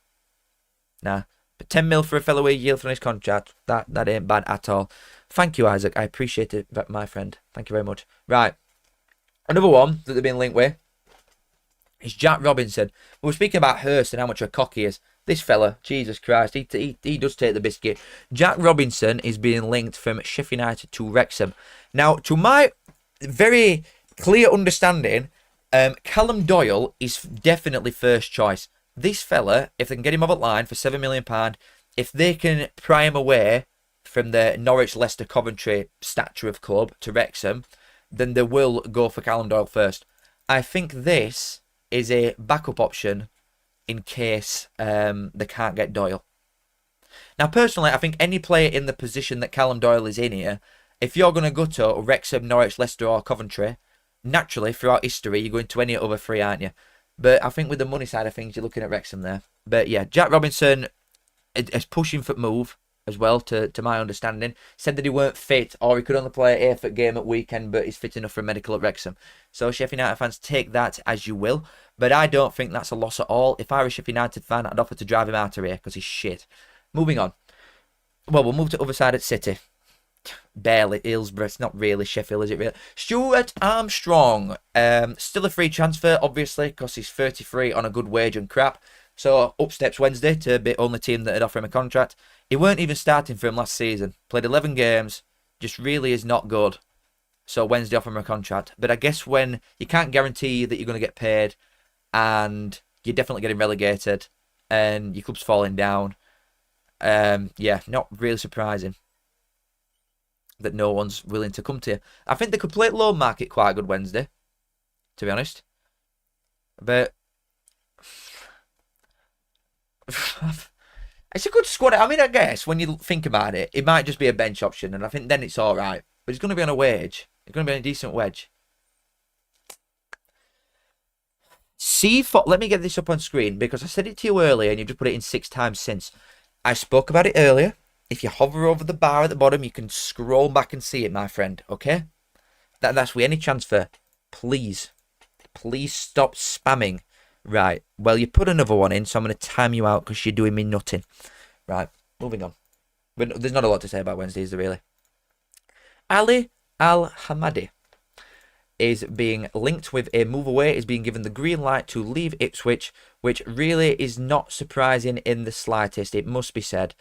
Nah, but 10 mil for a fellow with a year left on his contract, that ain't bad at all. Thank you, Isaac. I appreciate it, my friend. Thank you very much. Right, another one that they've been linked with is Jack Robinson. We were speaking about Hurst and how much of a cock he is. This fella, Jesus Christ, he does take the biscuit. Jack Robinson is being linked from Sheffield United to Wrexham. Now, to my very clear understanding, Callum Doyle is definitely first choice. This fella, if they can get him off the line for £7 million, if they can pry him away from the Norwich, Leicester, Coventry stature of club to Wrexham, then they will go for Callum Doyle first. I think this is a backup option in case they can't get Doyle. Now, personally, I think any player in the position that Callum Doyle is in here, if you're going to go to Wrexham, Norwich, Leicester or Coventry, naturally, throughout history, you're going to any other three, aren't you? But I think with the money side of things, you're looking at Wrexham there. But yeah, Jack Robinson is pushing for move as well, to my understanding. Said that he weren't fit or he could only play an AFC game at weekend, but he's fit enough for a medical at Wrexham. So Sheffield United fans, take that as you will. But I don't think that's a loss at all. If I were a Sheffield United fan, I'd offer to drive him out of here because he's shit. Moving on. Well, we'll move to the other side at City. Barely. Hillsborough. It's not really Sheffield, is it really? Stuart Armstrong. Still a free transfer, obviously, because he's 33 on a good wage and crap. So up steps Wednesday to be only team that had offered him a contract. He weren't even starting for him last season. Played 11 games. Just really is not good. So Wednesday offer him a contract. But I guess when you can't guarantee that you're going to get paid and you're definitely getting relegated and your club's falling down, yeah, not really surprising that no one's willing to come to you. I think they could play at loan market quite good Wednesday, to be honest. But it's a good squad. I mean, I guess when you think about it, it might just be a bench option, and I think then it's all right. But he's going to be on a wage. He's going to be on a decent wage. Let me get this up on screen because I said it to you earlier and you've just put it in 6 times since. I spoke about it earlier. If you hover over the bar at the bottom, you can scroll back and see it, my friend. Okay? That's with any transfer. Please stop spamming. Right. Well, you put another one in, so I'm going to time you out because you're doing me nothing. Right. Moving on. But there's not a lot to say about Wednesday, is there really? Ali Al-Hamadi is being linked with a move away, is being given the green light to leave Ipswich, which really is not surprising in the slightest, it must be said.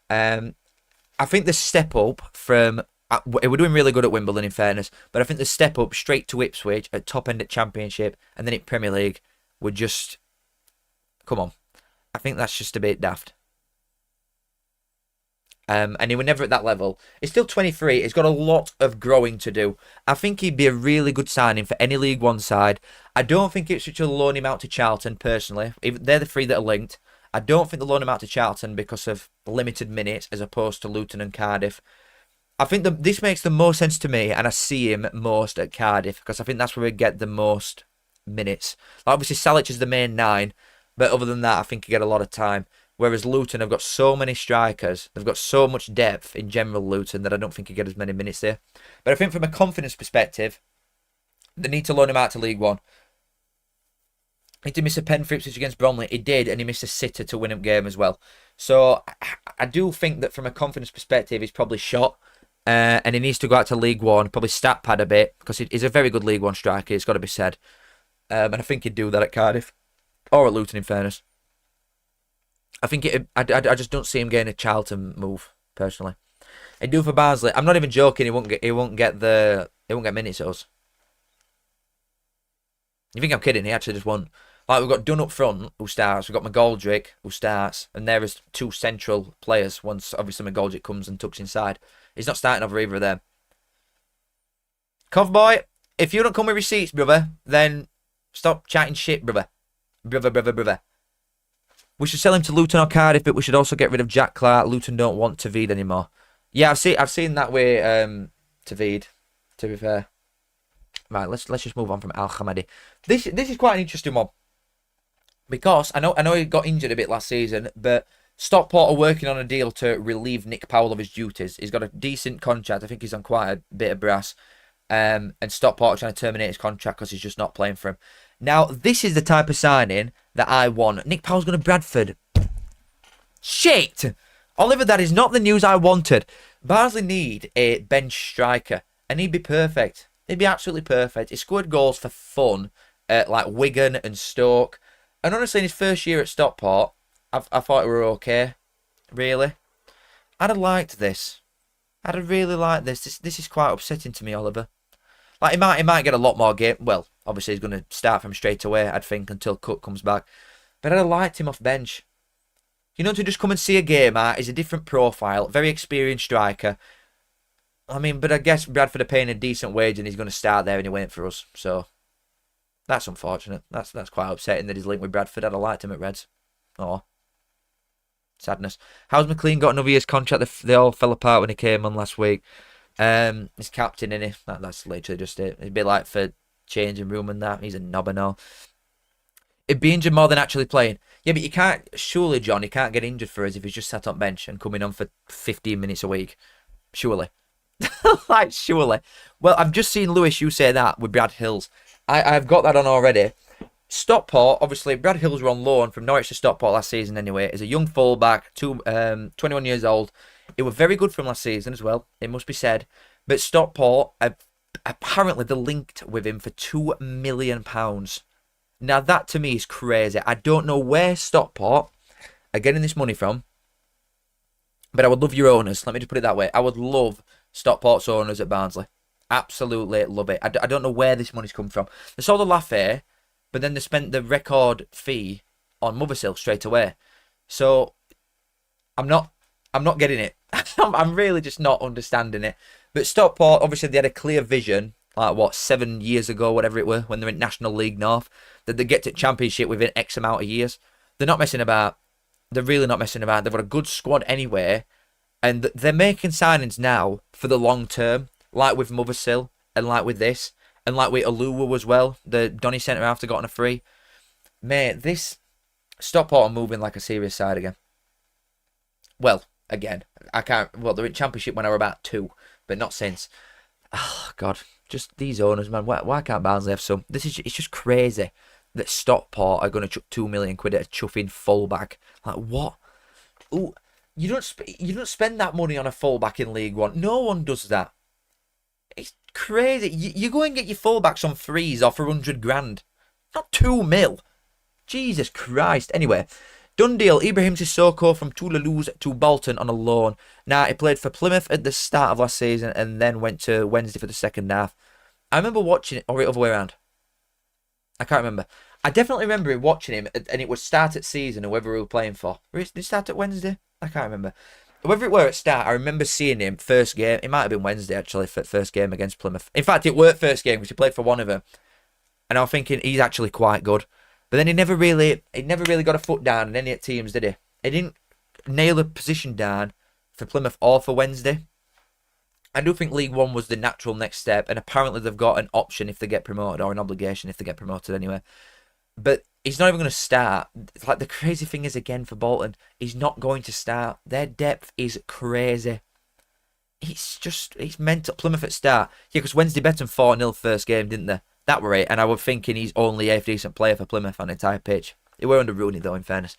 I think the step up from... we're doing really good at Wimbledon, in fairness, but I think the step up straight to Ipswich at top end at Championship and then at Premier League would just... Come on. I think that's just a bit daft. And he was never at that level. He's still 23. He's got a lot of growing to do. I think he'd be a really good signing for any League One side. I don't think Ipswich will loan him out to Charlton, personally. They're the 3 that are linked. I don't think they'll loan him out to Charlton because of limited minutes as opposed to Luton and Cardiff. I think this makes the most sense to me, and I see him most at Cardiff because I think that's where we get the most minutes. Like, obviously, Salic is the main 9, but other than that, I think he get a lot of time. Whereas Luton have got so many strikers, they've got so much depth in general, Luton, that I don't think he get as many minutes there. But I think from a confidence perspective, they need to loan him out to League One. He did miss a pen for Ipswich against Bromley. He did, and he missed a sitter to win a game as well. So I do think that from a confidence perspective, he's probably shot. And he needs to go out to League One, probably stat pad a bit, because he's a very good League One striker, it's got to be said. And I think he'd do that at Cardiff. Or at Luton, in fairness. I think I just don't see him getting a Charlton move, personally. He'd do for Barnsley. I'm not even joking, he won't get minutes at us. You think I'm kidding? He actually just won't. Like, we've got Dunn up front, who starts. We've got McGoldrick, who starts. And there is 2 central players, once obviously McGoldrick comes and tucks inside. He's not starting over either of them. Covboy, if you don't come with receipts, brother, then stop chatting shit, brother. Brother. We should sell him to Luton or Cardiff, but we should also get rid of Jack Clark. Luton don't want Taveed anymore. Yeah, I've seen that way. Taveed, to be fair. Right, let's just move on from Al Hamadi. This is quite an interesting one because I know he got injured a bit last season, but Stockport are working on a deal to relieve Nick Powell of his duties. He's got a decent contract. I think he's on quite a bit of brass. And Stockport are trying to terminate his contract because he's just not playing for him. Now, this is the type of signing that I want. Nick Powell's going to Bradford. Shit! Oliver, that is not the news I wanted. Barnsley need a bench striker, and he'd be perfect. He'd be absolutely perfect. He scored goals for fun at like Wigan and Stoke. And honestly, in his first year at Stockport, I thought it were okay. Really. I'd have liked this. I'd have really liked this. This is quite upsetting to me, Oliver. Like, he might get a lot more game. Well, obviously, he's going to start from straight away, I'd think, until Cook comes back. But I'd have liked him off bench. You know, to just come and see a game, he's a different profile, very experienced striker. I mean, but I guess Bradford are paying a decent wage and he's going to start there and he went for us. So, that's unfortunate. That's quite upsetting that he's linked with Bradford. I'd have liked him at Reds. Oh. Sadness. How's McLean got another year's contract? They all fell apart when he came on last week. He's captain, isn't he? That's literally just it. It'd be like for changing room and that. He's a knob and all. It'd be injured more than actually playing. Yeah, but you can't, surely, John, he can't get injured for us if he's just sat on bench and coming on for 15 minutes a week. Surely. Like, surely. Well, I've just seen Lewis, you say that with Brad Hills. I've got that on already. Stockport, obviously, Brad Hills were on loan from Norwich to Stockport last season anyway. He's a young fullback, 21 years old. He was very good from last season as well, it must be said. But Stockport, apparently they're linked with him for £2 million. Now, that to me is crazy. I don't know where Stockport are getting this money from, but I would love your owners. Let me just put it that way. I would love Stockport's owners at Barnsley. Absolutely love it. I don't know where this money's come from. They saw the Laffey, but then they spent the record fee on Mothersill straight away. So, I'm not getting it. I'm really just not understanding it. But Stockport, obviously, they had a clear vision, like, 7 years ago, whatever it were, when they were in National League North, that they get to Championship within X amount of years. They're not messing about. They're really not messing about. They've got a good squad anyway, and they're making signings now for the long term, like with Mothersill, and like with this, and like with Aluwa as well, the Donny centre after got on a free. Mate, this Stockport are moving like a serious side again. Well, again, I can't. Well, they're in Championship when I were about 2, but not since. Oh God, just these owners, man. Why can't Barnsley have some? It's just crazy that Stockport are going to chuck £2 million at a chuffing fullback. Like what? Ooh, you don't spend that money on a fullback in League One. No one does that. It's crazy. You go and get your fullbacks on frees or for 100 grand, not 2 mil. Jesus Christ. Anyway. Done deal. Ibrahim Sissoko from Toulouse to Bolton on a loan. Now, he played for Plymouth at the start of last season and then went to Wednesday for the second half. I remember watching it, or the other way around. I can't remember. I definitely remember watching him, and it would start at season, whoever we were playing for. Did it start at Wednesday? I can't remember. Whoever it were at start, I remember seeing him first game. It might have been Wednesday, actually, for first game against Plymouth. In fact, it were first game because he played for one of them. And I was thinking, he's actually quite good. But then he never really got a foot down in any teams, did he? He didn't nail a position down for Plymouth or for Wednesday. I do think League One was the natural next step, and apparently they've got an option if they get promoted, or an obligation if they get promoted anyway. But he's not even going to start. Like, the crazy thing is, again, for Bolton, he's not going to start. Their depth is crazy. It's mental. Plymouth at start. Yeah, because Wednesday bet them 4-0 first game, didn't they? That were it, and I was thinking he's only a decent player for Plymouth on the entire pitch. He were under Rooney, though, in fairness.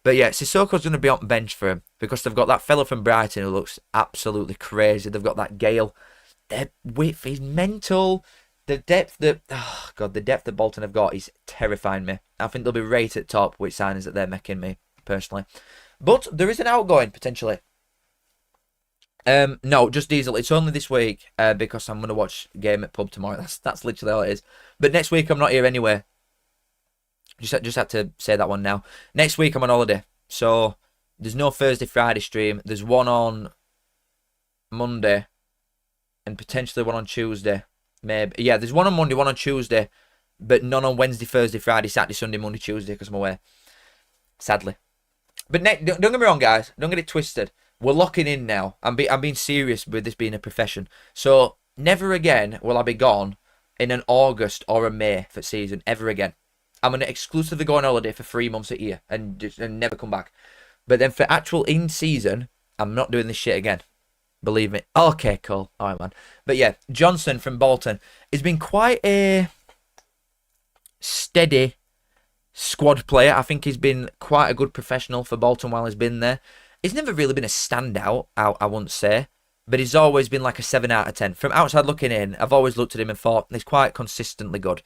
But yeah, Sissoko's going to be on bench for him because they've got that fella from Brighton who looks absolutely crazy. They've got that Gale. Their width is mental. The depth that Bolton have got is terrifying me. I think they'll be right at top with signings that they're making, me personally. But there is an outgoing potentially. No, just Diesel. It's only this week because I'm going to watch a game at pub tomorrow. That's literally all it is. But next week I'm not here anyway. Just had to say that one now. Next week I'm on holiday, so there's no Thursday, Friday stream. There's one on Monday, and potentially one on Tuesday. Maybe. Yeah, there's one on Monday, one on Tuesday, but none on Wednesday, Thursday, Friday, Saturday, Sunday, Monday, Tuesday because I'm away. Sadly. But don't get me wrong, guys. Don't get it twisted. We're locking in now. I'm being serious with this being a profession. So never again will I be gone in an August or a May for season ever again. I'm gonna exclusively go on holiday for 3 months a year and never come back. But then for actual in season, I'm not doing this shit again. Believe me. Okay, cool. All right, man. But yeah, Johnson from Bolton has been quite a steady squad player. I think he's been quite a good professional for Bolton while he's been there. He's never really been a standout, I wouldn't say, but he's always been like a 7 out of 10. From outside looking in, I've always looked at him and thought he's quite consistently good.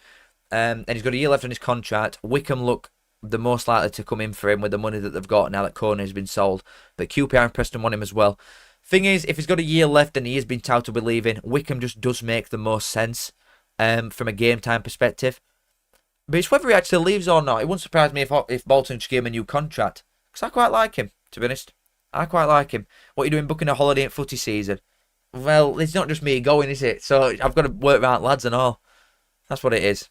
And he's got a year left on his contract. Wickham look the most likely to come in for him with the money that they've got now that Coney has been sold. But QPR and Preston want him as well. Thing is, if he's got a year left and he has been touted with leaving, Wickham just does make the most sense from a game time perspective. But it's whether he actually leaves or not. It wouldn't surprise me if Bolton just gave him a new contract. Because I quite like him, to be honest. I quite like him. What are you doing booking a holiday at footy season? Well, it's not just me going, is it? So I've got to work around lads and all. That's what it is.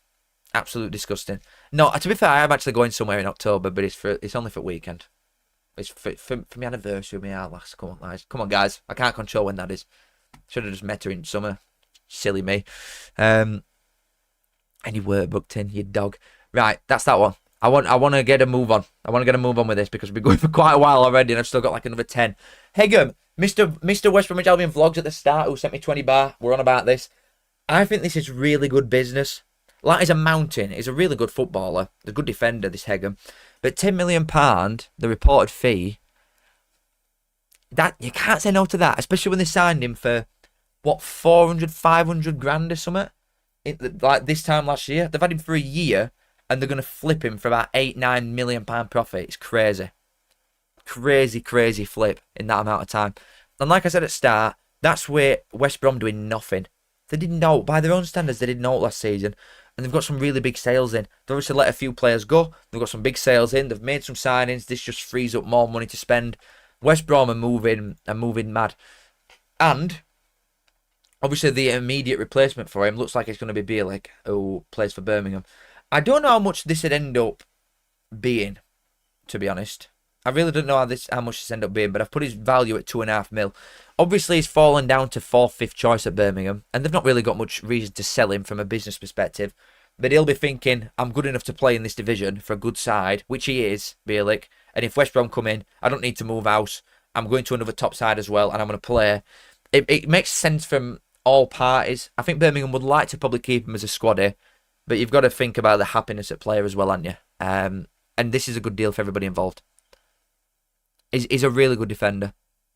Absolutely disgusting. No, to be fair, I am actually going somewhere in October, but it's only for weekend. It's for my anniversary with my last. Come on, guys. Come on, guys. I can't control when that is. Should have just met her in summer. Silly me. Any work booked in, you dog. Right, that's that one. I want to get a move on. I want to get a move on with this because we've been going for quite a while already and I've still got like another 10. Hegum, Mr. West Bromwich Albion Vlogs at the start who sent me 20 bar. We're on about this. I think this is really good business. Like, he's a mountain. He's a really good footballer. He's a good defender, this Hegum. But £10 million, the reported fee, that you can't say no to that, especially when they signed him for, what, 400, 500 grand or something? Like this time last year. They've had him for a year and they're going to flip him for about £8-9 million profit. It's crazy. Crazy flip in that amount of time. And like I said at the start, that's where West Brom doing nothing. They didn't know, by their own standards, they didn't know it last season. And they've got some really big sales in. They've obviously let a few players go. They've got some big sales in. They've made some signings. This just frees up more money to spend. West Brom are moving mad. And obviously the immediate replacement for him looks like it's going to be Bielik, who plays for Birmingham. I don't know how much this would end up being, to be honest. I really don't know how much this end up being, but I've put his value at 2.5 mil. Obviously, he's fallen down to 4th, 5th choice at Birmingham, and they've not really got much reason to sell him from a business perspective. But he'll be thinking, I'm good enough to play in this division for a good side, which he is, Bielik. And if West Brom come in, I don't need to move house. I'm going to another top side as well, and I'm going to play. It makes sense from all parties. I think Birmingham would like to probably keep him as a squaddy, but you've got to think about the happiness at player as well, haven't you? And this is a good deal for everybody involved. He's a really good defender.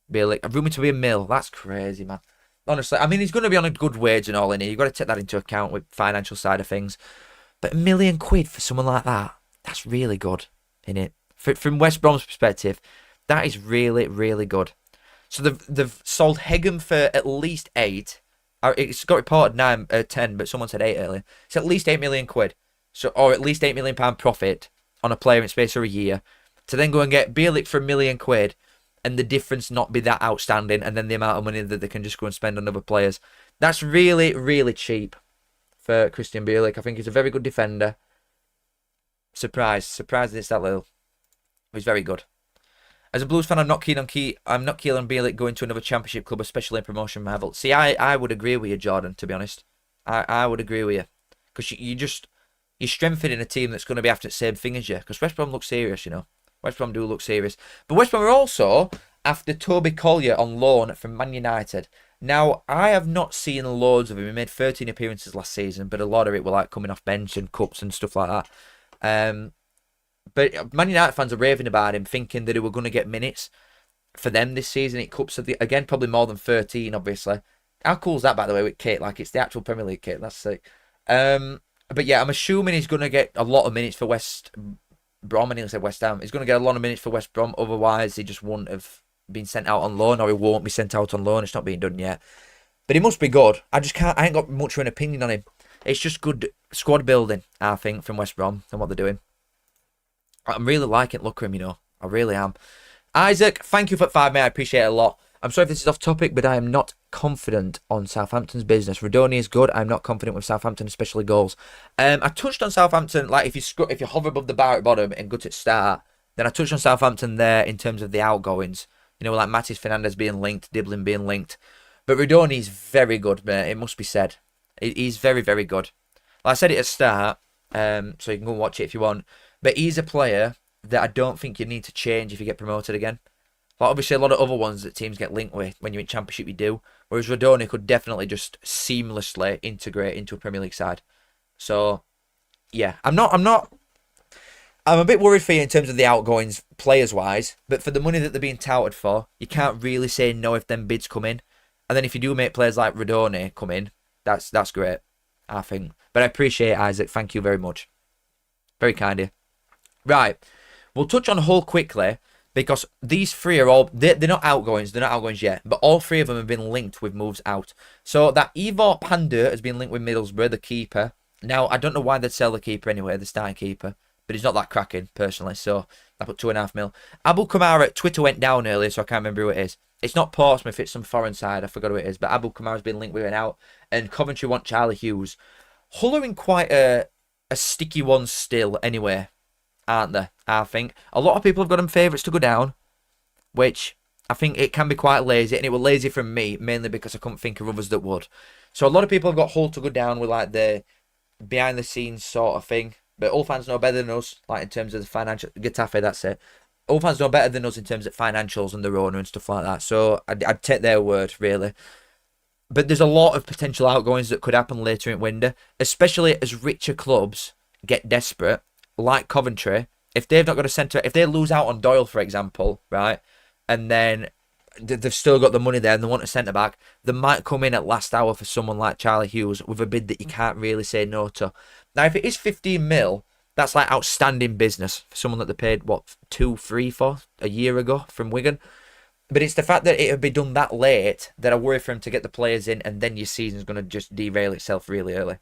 Bielik. Rumoured to be a mil. That's crazy, man. Honestly, I mean, he's going to be on a good wage and all in here. You've got to take that into account with financial side of things. But £1 million for someone like that, that's really good, innit? From West Brom's perspective, that is really, really good. So they've sold Hegum for at least 8. It's got reported 10, but someone said 8 earlier. It's at least £8 million. So, or at least £8 million profit on a player in space for a year. To then go and get Bielik for £1 million and the difference not be that outstanding, and then the amount of money that they can just go and spend on other players. That's really, really cheap for Christian Bielik. I think he's a very good defender. Surprised that it's that little. He's very good. As a Blues fan, I'm not keen on Bielik going to another championship club, especially in promotion level. See, I would agree with you, Jordan, to be honest. I would agree with you. Because you're strengthening a team that's going to be after the same thing as you. Because West Brom looks serious, you know. West Brom do look serious. But West Brom are also after Toby Collier on loan from Man United. Now, I have not seen loads of him. He made 13 appearances last season, but a lot of it were like coming off bench and cups and stuff like that. But Man United fans are raving about him, thinking that he were going to get minutes for them this season. It cups, again, probably more than 13, obviously. How cool is that, by the way, with kit? Like, it's the actual Premier League kit. That's sick. But yeah, I'm assuming he's going to get a lot of minutes for West Brom, and he'll say West Ham. He's going to get a lot of minutes for West Brom. Otherwise, he just wouldn't have been sent out on loan, or he won't be sent out on loan. It's not being done yet. But he must be good. I ain't got much of an opinion on him. It's just good squad building, I think, from West Brom and what they're doing. I'm really liking look at him, you know. I really am. Isaac, thank you for 5, mate. I appreciate it a lot. I'm sorry if this is off topic, but I am not confident on Southampton's business. Radoni is good. I'm not confident with Southampton, especially goals. I touched on Southampton. Like if you hover above the bar at bottom and go to start, Then I touched on Southampton there in terms of the outgoings. You know, like Matis Fernandes being linked, Diblin being linked. But Rudoni's very good, mate. It must be said. He's very, very good. Like I said it at the start, so you can go and watch it if you want. But he's a player that I don't think you need to change if you get promoted again. Like obviously, a lot of other ones that teams get linked with when you're in Championship, you do. Whereas Rodoni could definitely just seamlessly integrate into a Premier League side. So, yeah, I'm a bit worried for you in terms of the outgoings players-wise. But for the money that they're being touted for, you can't really say no if them bids come in. And then if you do make players like Rodoni come in, that's great, I think. But I appreciate it, Isaac. Thank you very much. Very kind of you. Right. We'll touch on Hull quickly because these three are all... They're not outgoings. They're not outgoings yet. But all three of them have been linked with moves out. So that Eyup Pandur has been linked with Middlesbrough, the keeper. Now, I don't know why they'd sell the keeper anyway, the starting keeper. But he's not that cracking, personally. So I put 2.5 mil. Abu Kamara, Twitter went down earlier, so I can't remember who it is. It's not Portsmouth, it's some foreign side. I forgot who it is. But Abu Kamara's been linked with an out. And Coventry want Charlie Hughes. Hull are in quite a sticky one still, anyway, aren't they? I think. A lot of people have got them favourites to go down, which I think it can be quite lazy. And it was lazy from me, mainly because I couldn't think of others that would. So a lot of people have got Hull to go down with like the behind-the-scenes sort of thing. But all fans know better than us, like in terms of the financial... Getafe, that's it. All fans know better than us in terms of financials and their owner and stuff like that. So I'd take their word, really. But there's a lot of potential outgoings that could happen later in winter, especially as richer clubs get desperate, like Coventry. If they've not got a centre... If they lose out on Doyle, for example, right, and then they've still got the money there and they want a centre-back, they might come in at last hour for someone like Charlie Hughes with a bid that you can't really say no to. Now, if it is 15 mil... That's like outstanding business for someone that they paid, what, 2-3 for a year ago from Wigan. But it's the fact that it would be done that late that I worry for him to get the players in and then your season's going to just derail itself really early.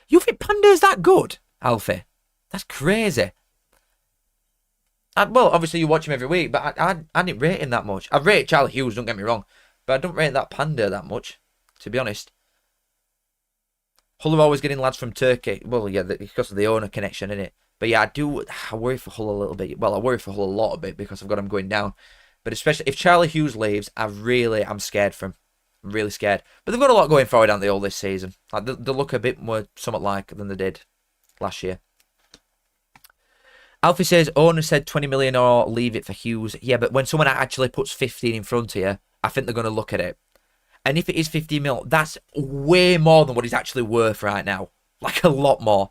You think Panda's that good, Alfie? That's crazy. Well, obviously you watch him every week, but I didn't rate him that much. I rate Charlie Hughes, don't get me wrong. But I don't rate that Panda that much, to be honest. Hull are always getting lads from Turkey. Well, yeah, because of the owner connection, innit? But yeah, I worry for Hull a little bit. Well, I worry for Hull a lot of bit because I've got them going down. But especially if Charlie Hughes leaves, I'm scared for him. I'm really scared. But they've got a lot going forward, haven't they, all this season? Like, they look a bit more somewhat like than they did last year. Alfie says, owner said 20 million or leave it for Hughes. Yeah, but when someone actually puts 15 in front of you, I think they're going to look at it. And if it is 15 mil, that's way more than what he's actually worth right now. Like, a lot more.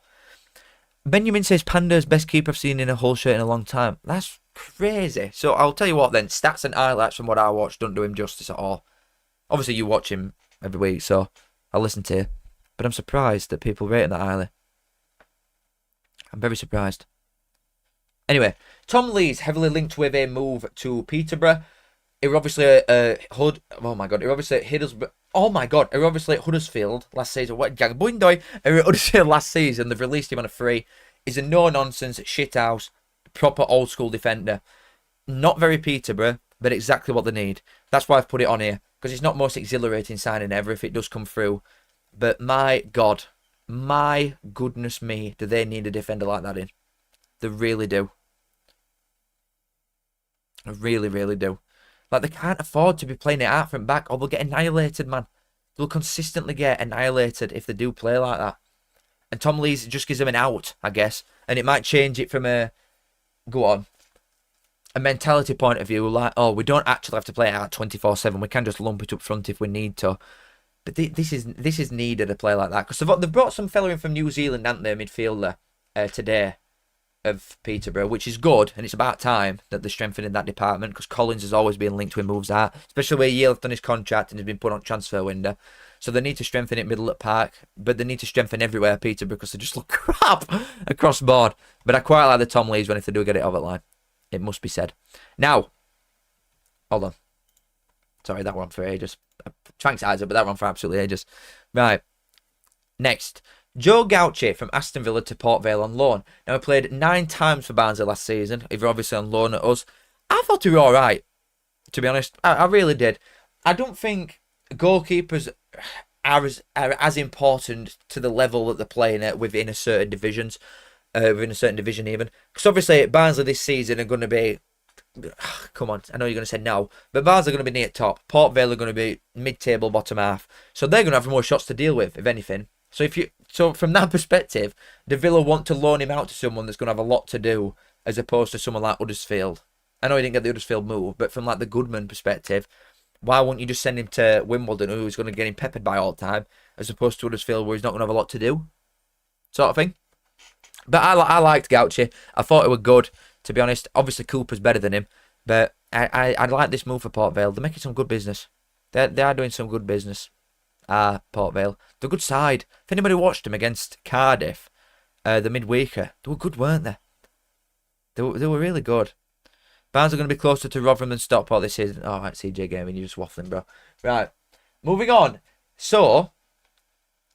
Benjamin says, Panda's best keeper I've seen in a Hull shirt in a long time. That's crazy. So, I'll tell you what then. Stats and highlights from what I watch don't do him justice at all. Obviously, you watch him every week, so I'll listen to you. But I'm surprised that people rate him that highly. I'm very surprised. Anyway, Tom Lee's heavily linked with a move to Peterborough. It was obviously Hud. Oh my god! It was obviously at Huddersfield. Oh my god! It was obviously at Huddersfield last season. What gang boindoy? At Huddersfield last season, they've released him on a free. He's a no-nonsense shithouse, proper old-school defender. Not very Peterborough, but exactly what they need. That's why I've put it on here because it's not most exhilarating signing ever if it does come through. But my god, my goodness me, do they need a defender like that in? They really do. They really, really do. Like, they can't afford to be playing it out from back or they'll get annihilated, man. They'll consistently get annihilated if they do play like that. And Tom Lee's just gives them an out, I guess. And it might change it from a mentality point of view. Like, oh, we don't actually have to play it out 24/7. We can just lump it up front if we need to. But this is needed, a play like that. Because they've brought some fella in from New Zealand, haven't they, midfielder, today. Of Peterborough, which is good, and it's about time that they're strengthening that department because Collins has always been linked with moves out, especially where Yale's done his contract and has been put on transfer window. So they need to strengthen it middle at Park, but they need to strengthen everywhere Peterborough because they just look crap across board. But I quite like the Tom Lees when if they do get it over the line. It must be said. Now, hold on. Sorry, that one for ages. Thanks, Isaac, but that one for absolutely ages. Right. Next. Joe Gauchi from Aston Villa to Port Vale on loan. Now, he played 9 times for Barnsley last season. He was obviously on loan at us. I thought he was alright, to be honest. I really did. I don't think goalkeepers are as important to the level that they're playing at within a certain divisions. within a certain division even. Because obviously Barnsley this season are going to be, come on, I know you're going to say no, but Barnsley are going to be near top. Port Vale are going to be mid-table, bottom half. So they're going to have more shots to deal with, if anything. So from that perspective, the Villa want to loan him out to someone that's going to have a lot to do, as opposed to someone like Huddersfield. I know he didn't get the Huddersfield move, but from like the Goodman perspective, why won't you just send him to Wimbledon, who's going to get him peppered by all the time, as opposed to Huddersfield, where he's not going to have a lot to do, sort of thing. But I liked Gauchi. I thought it was good, to be honest. Obviously, Cooper's better than him, but I like this move for Port Vale. They're making some good business. They are doing some good business. Port Vale. They're a good side. If anybody watched them against Cardiff, the midweeker, they were good, weren't they? They were really good. Barnes are going to be closer to Rotherham than Stockport this season. Oh, right, CJ Gaming, you're just waffling, bro. Right, moving on. So,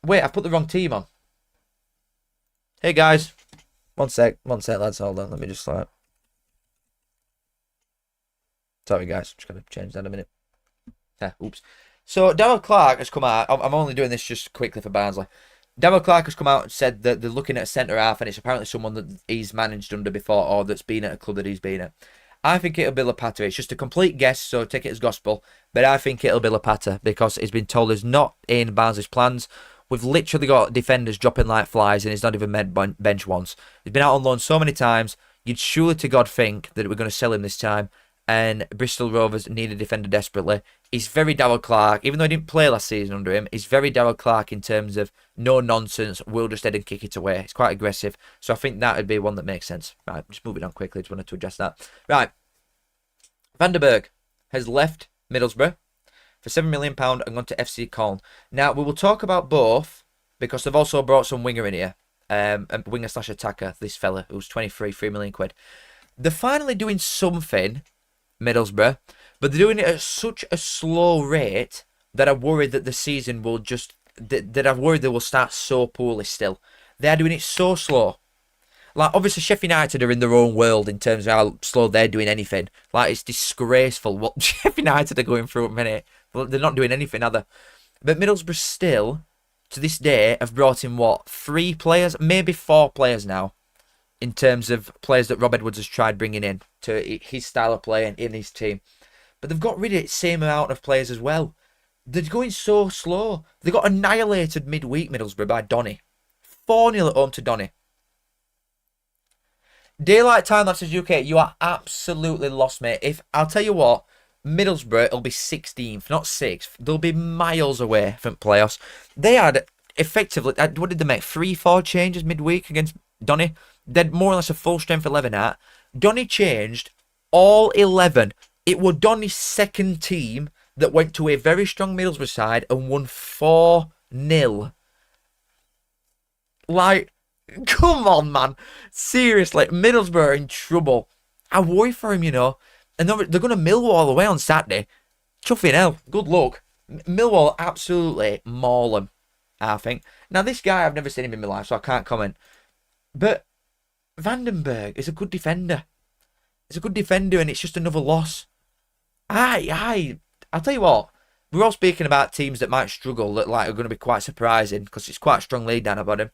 wait, I put the wrong team on. Hey, guys. One sec, lads, hold on. Let me just start. Sorry, guys. Just going to change that in a minute. Oops. So, Darryl Clark has come out. I'm only doing this just quickly for Barnsley. Darryl Clark has come out and said that they're looking at a centre-half, and it's apparently someone that he's managed under before, or that's been at a club that he's been at. I think it'll be Lapata. It's just a complete guess, so take it as gospel. But I think it'll be Lapata, because it's been told it's not in Barnsley's plans. We've literally got defenders dropping like flies, and he's not even made bench once. He's been out on loan so many times. You'd surely to God think that we're going to sell him this time. And Bristol Rovers need a defender desperately. He's very Darryl Clark. Even though he didn't play last season under him, he's very Darryl Clark in terms of no nonsense, we'll just head and kick it away. It's quite aggressive. So I think that would be one that makes sense. Right, just moving on quickly. Just wanted to address that. Right. Vandenberg has left Middlesbrough for £7 million and gone to FC Colne. Now, we will talk about both, because they've also brought some winger in here. A winger / attacker, this fella, who's 23, £3 million. They're finally doing something, Middlesbrough, but they're doing it at such a slow rate that I'm worried that the season will just, that I'm worried they will start so poorly still. They're doing it so slow. Like, obviously, Sheffield United are in their own world in terms of how slow they're doing anything. Like, it's disgraceful what Sheffield United are going through at the minute. Well, they're not doing anything, are they? But Middlesbrough still, to this day, have brought in, 3 players? Maybe 4 players now, in terms of players that Rob Edwards has tried bringing in to his style of play and in his team. But they've got rid of the same amount of players as well. They're going so slow. They got annihilated midweek, Middlesbrough, by Donny. 4-0 at home to Donny. Daylight Time Lapses UK, you are absolutely lost, mate. I'll tell you what, Middlesbrough will be 16th, not 6th. They'll be miles away from playoffs. They had effectively, what did they make? 3-4 changes midweek against Donny. They had more or less a full strength 11 at. Donny changed all 11. It was Donny's second team that went to a very strong Middlesbrough side and won 4-0. Like, come on, man. Seriously, Middlesbrough are in trouble. I worry for him, you know. And they're going to Millwall away on Saturday. Chuffing hell. Good luck. Millwall absolutely maul them, I think. Now, this guy, I've never seen him in my life, so I can't comment. But Vandenberg is a good defender. He's a good defender, and it's just another loss. I'll tell you what. We're all speaking about teams that might struggle, that like are going to be quite surprising, because it's quite a strong lead down about him.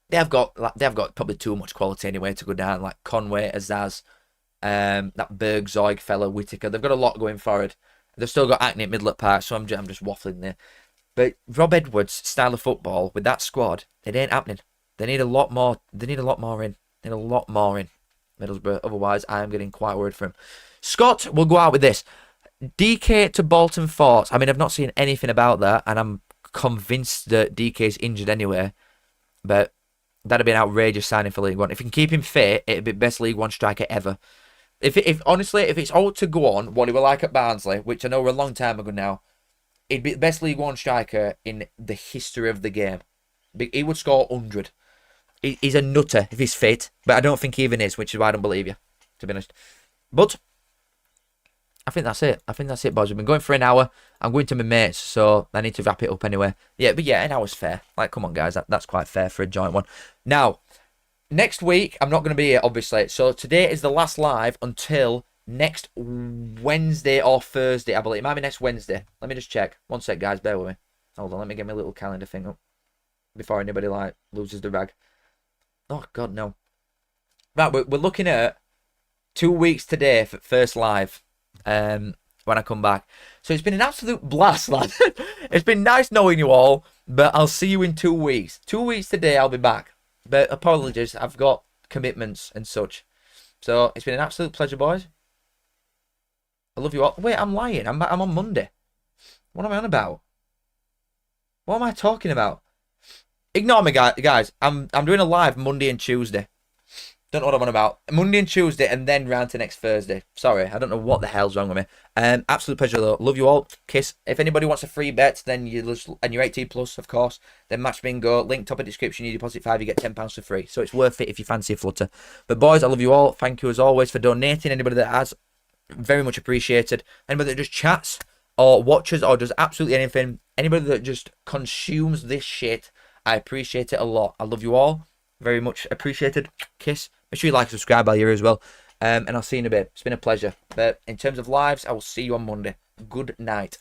They've got probably too much quality anyway to go down, like Conway, Azaz, that Bergzorg fella, Whittaker. They've got a lot going forward. They've still got Acne at middle at park, so I'm just waffling there. But Rob Edwards' style of football with that squad, it ain't happening. They need a lot more. They need a lot more in. They need a lot more in Middlesbrough. Otherwise, I am getting quite worried for him. Scott will go out with this. DK to Bolton Force. I mean, I've not seen anything about that, and I'm convinced that DK's injured anyway. But that'd be an outrageous signing for League One. If you can keep him fit, it'd be best League One striker ever. If honestly, if it's all to go on what he was like at Barnsley, which I know we're a long time ago now, he'd be the best League One striker in the history of the game. He would score 100. He's a nutter if he's fit, but I don't think he even is, which is why I don't believe you, to be honest. But I think that's it. I think that's it, boys. We've been going for an hour. I'm going to my mates, so I need to wrap it up anyway. Yeah, but yeah, an hour's fair. Like, come on, guys. That's quite fair for a joint one. Now, next week, I'm not going to be here, obviously. So today is the last live until next Wednesday or Thursday, I believe. It might be next Wednesday. Let me just check. One sec, guys. Bear with me. Hold on. Let me get my little calendar thing up. before anybody like loses the rag. Oh God, no. Right, we're looking at 2 weeks today for first live. When I come back. So it's been an absolute blast, lad. It's been nice knowing you all, but I'll see you in 2 weeks. 2 weeks today, I'll be back. But apologies, I've got commitments and such. So it's been an absolute pleasure, boys. I love you all. Wait, I'm lying. I'm on Monday. What am I on about? What am I talking about? Ignore me, guys. I'm doing a live Monday and Tuesday. Don't know what I'm on about. Monday and Tuesday, and then round to next Thursday. Sorry, I don't know what the hell's wrong with me. Absolute pleasure though. Love you all. Kiss. If anybody wants a free bet, then and you're 18 plus, of course. Then match bingo. Link top of description. You deposit £5, you get £10 for free. So it's worth it if you fancy a flutter. But boys, I love you all. Thank you as always for donating. Anybody that has, very much appreciated. Anybody that just chats or watches or does absolutely anything. Anybody that just consumes this shit, I appreciate it a lot. I love you all. Very much appreciated. Kiss. Make sure you like and subscribe while you're here as well. And I'll see you in a bit. It's been a pleasure. But in terms of lives, I will see you on Monday. Good night.